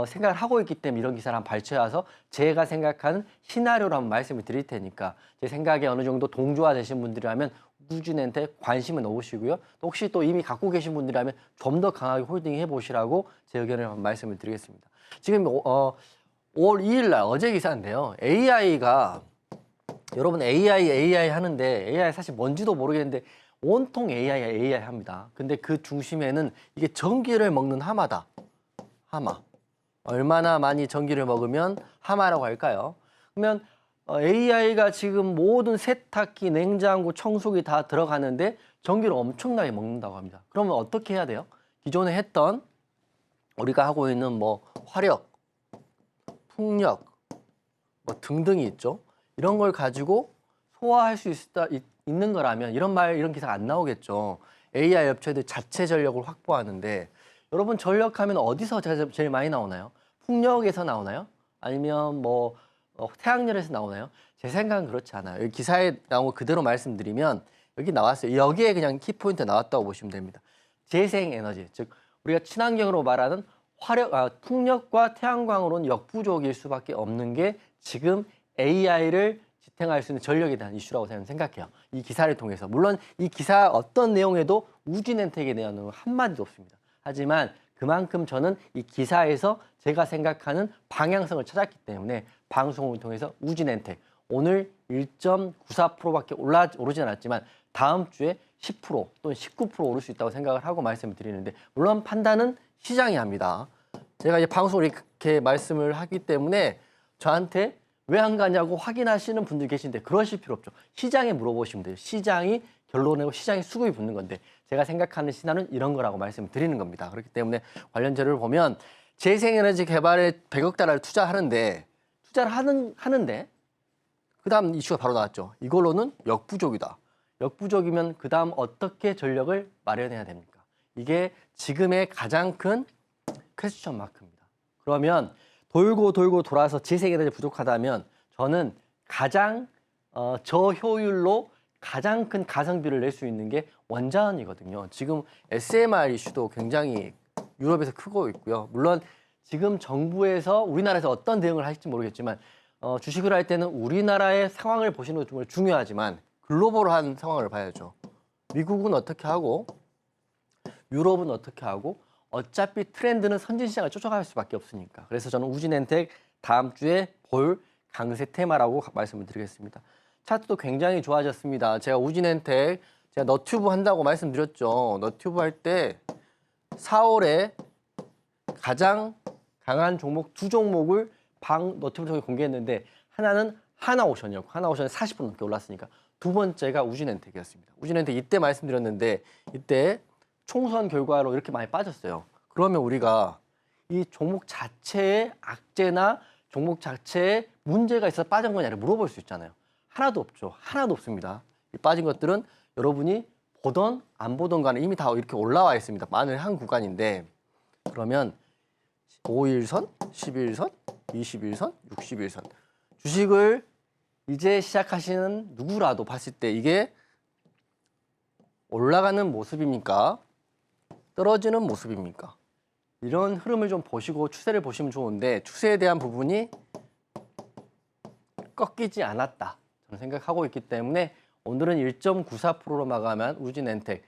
C: 생각을 하고 있기 때문에 이런 기사를 한번 발췌해서 제가 생각하는 시나리오로 한번 말씀을 드릴 테니까 제 생각에 어느 정도 동조화 되신 분들이라면 우진엔텍 관심을 넣으시고요. 또 혹시 또 이미 갖고 계신 분들이라면 좀 더 강하게 홀딩해 보시라고 제 의견을 한번 말씀을 드리겠습니다. 지금 5월 2일 날 어제 기사인데요. AI가 여러분 AI 하는데 AI 사실 뭔지도 모르겠는데 온통 AI 합니다. 근데 그 중심에는 이게 전기를 먹는 하마다. 하마. 얼마나 많이 전기를 먹으면 하마라고 할까요? 그러면 AI가 지금 모든 세탁기, 냉장고, 청소기 다 들어가는데 전기를 엄청나게 먹는다고 합니다. 그러면 어떻게 해야 돼요? 기존에 했던 우리가 하고 있는 뭐 화력, 풍력 뭐 등등이 있죠. 이런 걸 가지고 소화할 수 있는 거라면 이런 기사가 안 나오겠죠. AI 업체들 자체 전력을 확보하는데 여러분 전력하면 어디서 제일 많이 나오나요? 풍력에서 나오나요? 아니면 뭐 태양열에서 나오나요? 제 생각은 그렇지 않아요. 여기 기사에 나온 거 그대로 말씀드리면 여기 나왔어요. 여기에 그냥 키포인트 나왔다고 보시면 됩니다. 재생에너지, 즉 우리가 친환경으로 말하는 풍력과 태양광으로는 역부족일 수밖에 없는 게 지금 AI를 지탱할 수 있는 전력에 대한 이슈라고 저는 생각해요. 이 기사를 통해서. 물론 이 기사 어떤 내용에도 우진엔텍에 대한 한마디도 없습니다. 하지만 그만큼 저는 이 기사에서 제가 생각하는 방향성을 찾았기 때문에 방송을 통해서 우진엔텍 오늘 1.94%밖에 오르지 않았지만 다음 주에 10% 또는 19% 오를 수 있다고 생각을 하고 말씀을 드리는데 물론 판단은 시장이 합니다. 제가 이제 방송을 이렇게 말씀을 하기 때문에 저한테 왜 안 가냐고 확인하시는 분들 계신데 그러실 필요 없죠. 시장에 물어보시면 돼요. 시장이 결론내고 시장이 수급이 붙는 건데 제가 생각하는 시나리오는 이런 거라고 말씀드리는 겁니다. 그렇기 때문에 관련 자료를 보면 재생에너지 개발에 100억 달러를 투자하는데 하는데 그다음 이슈가 바로 나왔죠. 이걸로는 역부족이다. 역부족이면 그다음 어떻게 전력을 마련해야 됩니까? 이게 지금의 가장 큰 퀘스천 마크입니다. 그러면 돌고 돌고 돌아서 재생에너지 부족하다면 저는 가장 저효율로 가장 큰 가성비를 낼 수 있는 게 원자원이거든요. 지금 SMR 이슈도 굉장히 유럽에서 크고 있고요. 물론 지금 정부에서 우리나라에서 어떤 대응을 하실지 모르겠지만 주식을 할 때는 우리나라의 상황을 보시는 것도 정말 중요하지만 글로벌한 상황을 봐야죠. 미국은 어떻게 하고 유럽은 어떻게 하고 어차피 트렌드는 선진 시장을 쫓아갈 수밖에 없으니까. 그래서 저는 우진엔텍 다음 주에 볼 강세 테마라고 말씀을 드리겠습니다. 차트도 굉장히 좋아졌습니다. 제가 우진엔텍 제가 너튜브 한다고 말씀드렸죠. 너튜브 할 때 4월에 가장 강한 종목 두 종목을 너튜브 통해 공개했는데 하나는 하나오션이었고 하나오션이 40% 넘게 올랐으니까 두 번째가 우진엔텍이었습니다. 우진엔텍 이때 말씀드렸는데 이때 총선 결과로 이렇게 많이 빠졌어요. 그러면 우리가 이 종목 자체에 악재나 종목 자체에 문제가 있어서 빠진 거냐를 물어볼 수 있잖아요. 하나도 없죠. 하나도 없습니다. 이 빠진 것들은 여러분이 보던 안 보던 간에 이미 다 이렇게 올라와 있습니다. 만을 한 구간인데 그러면 5일선, 11선, 21선, 61선 주식을 이제 시작하시는 누구라도 봤을 때 이게 올라가는 모습입니까? 떨어지는 모습입니까? 이런 흐름을 좀 보시고 추세를 보시면 좋은데 추세에 대한 부분이 꺾이지 않았다. 저는 생각하고 있기 때문에 오늘은 1.94%로 마감한 우진엔텍.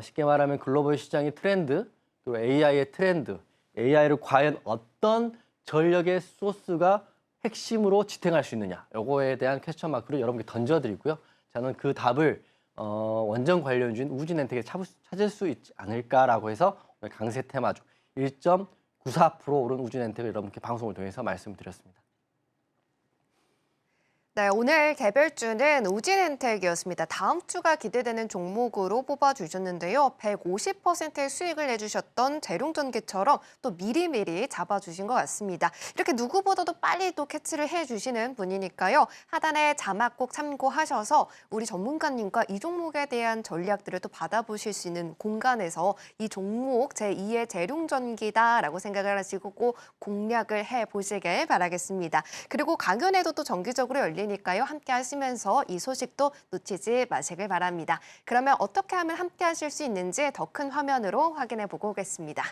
C: 쉽게 말하면 글로벌 시장의 트렌드, 또 AI의 트렌드, AI를 과연 어떤 전력의 소스가 핵심으로 지탱할 수 있느냐. 요거에 대한 퀘스천 마크를 여러분께 던져드리고요. 저는 그 답을 원전 관련주인 우진엔텍에 찾을 수 있지 않을까라고 해서 오늘 강세 테마주 1.94% 오른 우진엔텍을 여러분께 방송을 통해서 말씀드렸습니다.
B: 네, 오늘 개별주는 우진엔텍이었습니다. 다음 주가 기대되는 종목으로 뽑아주셨는데요. 150%의 수익을 내주셨던 재룡전기처럼 또 미리미리 잡아주신 것 같습니다. 이렇게 누구보다도 빨리 또 캐치를 해주시는 분이니까요. 하단에 자막 꼭 참고하셔서 우리 전문가님과 이 종목에 대한 전략들을 또 받아보실 수 있는 공간에서 이 종목 제2의 재룡전기다라고 생각을 하시고 꼭 공략을 해보시길 바라겠습니다. 그리고 강연회도 또 정기적으로 열리니까요. 함께 하시면서 이 소식도 놓치지 마시길 바랍니다. 그러면 어떻게 하면 함께 하실 수 있는지 더 큰 화면으로 확인해 보고 오겠습니다.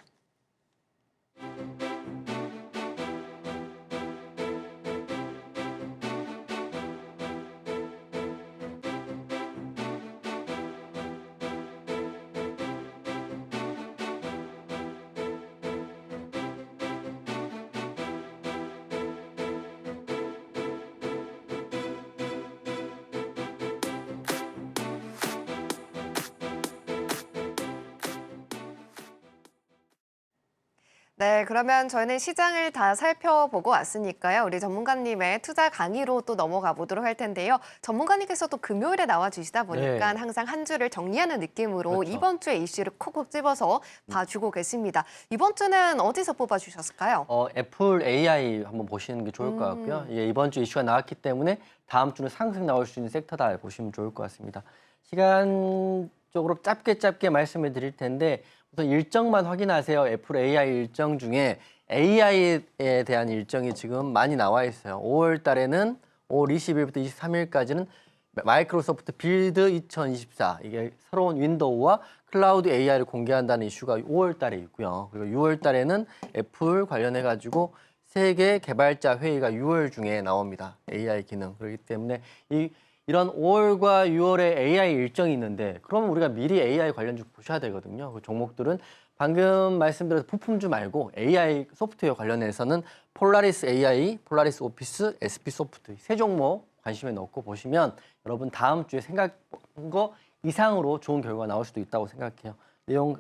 B: 네, 그러면 저희는 시장을 다 살펴보고 왔으니까요. 우리 전문가님의 투자 강의로 또 넘어가 보도록 할 텐데요. 전문가님께서 또 금요일에 나와 주시다 보니까
C: 네.
B: 항상 한 주를 정리하는 느낌으로
C: 그렇죠.
B: 이번 주의 이슈를 콕콕 집어서 봐주고 계십니다. 이번 주는 어디서 뽑아주셨을까요?
C: 애플 AI 한번 보시는 게 좋을 것 같고요. 이게 이번 주 이슈가 나왔기 때문에 다음 주는 상승 나올 수 있는 섹터다 보시면 좋을 것 같습니다. 시간적으로 짧게 말씀을 드릴 텐데 우선 일정만 확인하세요. 애플 AI 일정 중에 AI에 대한 일정이 지금 많이 나와 있어요. 5월 달에는 5월 20일부터 23일까지는 마이크로소프트 빌드 2024 이게 새로운 윈도우와 클라우드 AI를 공개한다는 이슈가 5월 달에 있고요. 그리고 6월 달에는 애플 관련해 가지고 세계 개발자 회의가 6월 중에 나옵니다. AI 기능. 그렇기 때문에 이런 5월과 6월에 AI 일정이 있는데 그러면 우리가 미리 AI 관련주 보셔야 되거든요. 그 종목들은 방금 말씀드린 부품주 말고 AI 소프트웨어 관련해서는 폴라리스 AI, 폴라리스 오피스, SP 소프트 세 종목 관심에 넣고 보시면 여러분 다음 주에 생각한 거 이상으로 좋은 결과가 나올 수도 있다고 생각해요. 내용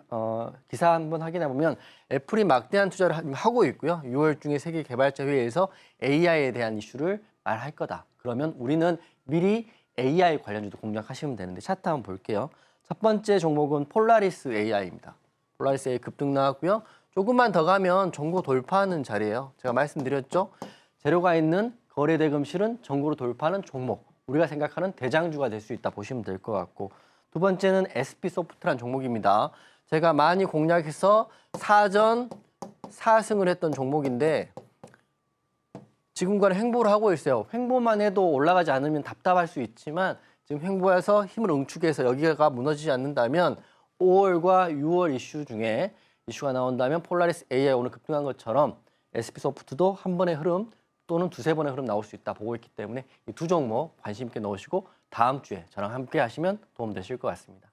C: 기사 한번 확인해 보면 애플이 막대한 투자를 하고 있고요. 6월 중에 세계 개발자 회의에서 AI에 대한 이슈를 말할 거다. 그러면 우리는 미리 AI 관련주도 공략하시면 되는데 차트 한번 볼게요. 첫 번째 종목은 폴라리스 AI입니다. 폴라리스 AI 급등 나왔고요. 조금만 더 가면 전고 돌파하는 자리예요. 제가 말씀드렸죠. 재료가 있는 거래대금실은 전고로 돌파하는 종목. 우리가 생각하는 대장주가 될 수 있다 보시면 될 것 같고 두 번째는 SP소프트라는 종목입니다. 제가 많이 공략해서 사전 4승을 했던 종목인데 지금과는 횡보를 하고 있어요. 횡보만 해도 올라가지 않으면 답답할 수 있지만 지금 횡보해서 힘을 응축해서 여기가 무너지지 않는다면 5월과 6월 이슈 중에 이슈가 나온다면 폴라리스 AI 오늘 급등한 것처럼 SP소프트도 한 번의 흐름 또는 두세 번의 흐름 나올 수 있다 보고 있기 때문에 이 두 종목 관심 있게 넣으시고 다음 주에 저랑 함께 하시면 도움 되실 것 같습니다.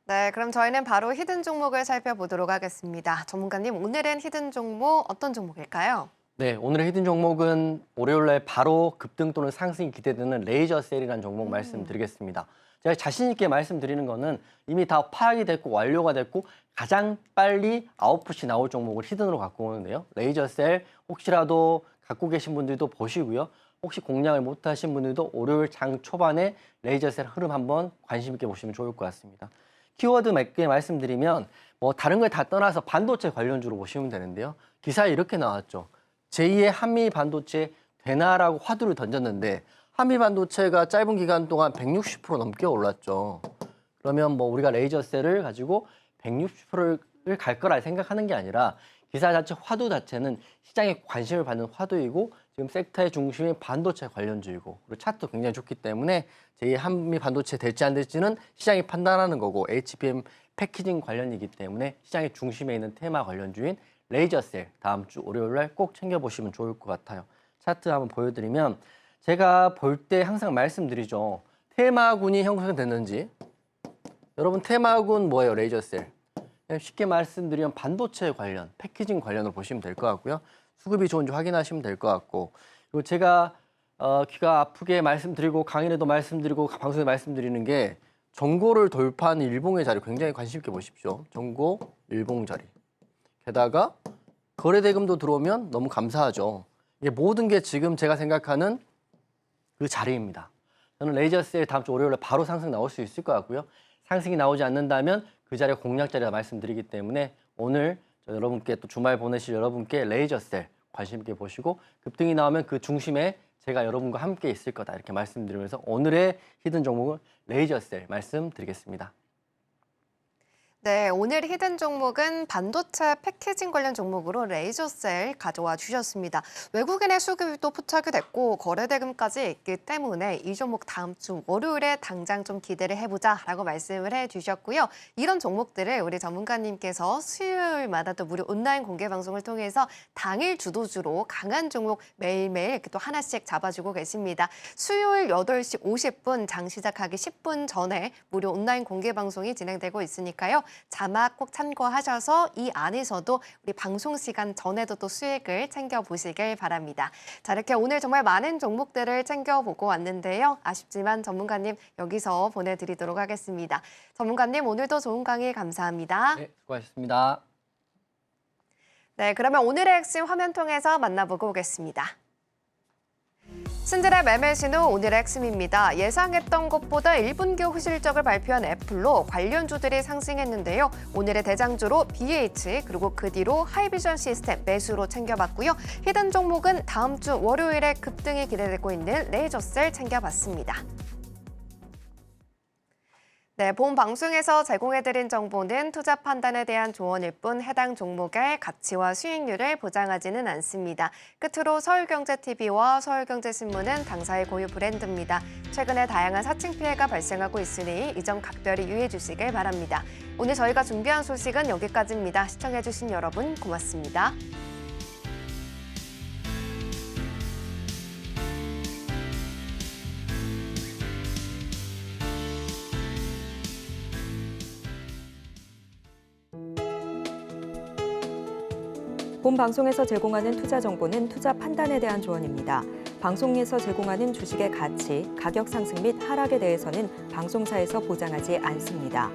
B: 네, 그럼 저희는 바로 히든 종목을 살펴보도록 하겠습니다. 전문가님, 오늘은 히든 종목 어떤 종목일까요?
C: 네, 오늘의 히든 종목은 월요일날 바로 급등 또는 상승이 기대되는 레이저셀이라는 종목 말씀드리겠습니다. 제가 자신 있게 말씀드리는 거는 이미 다 파악이 됐고 완료가 됐고 가장 빨리 아웃풋이 나올 종목을 히든으로 갖고 오는데요. 레이저셀 혹시라도 갖고 계신 분들도 보시고요. 혹시 공략을 못하신 분들도 월요일 장 초반에 레이저셀 흐름 한번 관심 있게 보시면 좋을 것 같습니다. 키워드 몇 개 말씀드리면 뭐 다른 걸 다 떠나서 반도체 관련주로 보시면 되는데요. 기사에 이렇게 나왔죠. 제2의 한미 반도체 되나라고 화두를 던졌는데 한미 반도체가 짧은 기간 동안 160% 넘게 올랐죠. 그러면 뭐 우리가 레이저셀을 가지고 160%를 갈 거라 생각하는 게 아니라 기사 자체 화두 자체는 시장에 관심을 받는 화두이고 지금 섹터의 중심이 반도체 관련주이고 그리고 차트도 굉장히 좋기 때문에 제2의 한미 반도체 될지 안 될지는 시장이 판단하는 거고 HBM 패키징 관련이기 때문에 시장의 중심에 있는 테마 관련주인 레이저셀 다음 주 월요일 날 꼭 챙겨보시면 좋을 것 같아요. 차트 한번 보여드리면 제가 볼 때 항상 말씀드리죠. 테마군이 형성됐는지 여러분 테마군 뭐예요? 레이저셀. 쉽게 말씀드리면 반도체 관련, 패키징 관련으로 보시면 될 것 같고요. 수급이 좋은지 확인하시면 될 것 같고 그리고 제가 귀가 아프게 말씀드리고 강의에도 말씀드리고 방송에 말씀드리는 게 전고를 돌파하는 일봉의 자리 굉장히 관심 있게 보십시오. 전고, 일봉 자리. 게다가 거래대금도 들어오면 너무 감사하죠. 이게 모든 게 지금 제가 생각하는 그 자리입니다. 저는 레이저셀 다음 주 월요일에 바로 상승 나올 수 있을 것 같고요. 상승이 나오지 않는다면 그 자리가 공략 자리라 말씀드리기 때문에 오늘 여러분께 또 주말 보내실 여러분께 레이저셀 관심 있게 보시고 급등이 나오면 그 중심에 제가 여러분과 함께 있을 거다 이렇게 말씀드리면서 오늘의 히든 종목은 레이저셀 말씀드리겠습니다.
B: 네, 오늘 히든 종목은 반도체 패키징 관련 종목으로 레이저셀 가져와 주셨습니다. 외국인의 수급도 포착이 됐고 거래대금까지 있기 때문에 이 종목 다음 주 월요일에 당장 좀 기대를 해보자라고 말씀을 해주셨고요. 이런 종목들을 우리 전문가님께서 수요일마다 또 무료 온라인 공개 방송을 통해서 당일 주도주로 강한 종목 매일매일 이렇게 또 하나씩 잡아주고 계십니다. 수요일 8시 50분 장 시작하기 10분 전에 무료 온라인 공개 방송이 진행되고 있으니까요. 자막 꼭 참고하셔서 이 안에서도 우리 방송 시간 전에도 또 수익을 챙겨보시길 바랍니다. 자, 이렇게 오늘 정말 많은 종목들을 챙겨보고 왔는데요. 아쉽지만 전문가님 여기서 보내드리도록 하겠습니다. 전문가님 오늘도 좋은 강의 감사합니다.
C: 네, 수고하셨습니다.
B: 네, 그러면 오늘의 핵심 화면 통해서 만나보고 오겠습니다. 신들의 매매 신호 오늘의 핵심입니다. 예상했던 것보다 1분기 후실적을 발표한 애플로 관련주들이 상승했는데요. 오늘의 대장주로 BH 그리고 그 뒤로 하이비전 시스템 매수로 챙겨봤고요. 히든 종목은 다음 주 월요일에 급등이 기대되고 있는 레이저셀 챙겨봤습니다. 네, 본 방송에서 제공해드린 정보는 투자 판단에 대한 조언일 뿐 해당 종목의 가치와 수익률을 보장하지는 않습니다. 끝으로 서울경제TV와 서울경제신문은 당사의 고유 브랜드입니다. 최근에 다양한 사칭 피해가 발생하고 있으니 이 점 각별히 유의해 주시길 바랍니다. 오늘 저희가 준비한 소식은 여기까지입니다. 시청해주신 여러분 고맙습니다.
A: 본 방송에서 제공하는 투자 정보는 투자 판단에 대한 조언입니다. 방송에서 제공하는 주식의 가치, 가격 상승 및 하락에 대해서는 방송사에서 보장하지 않습니다.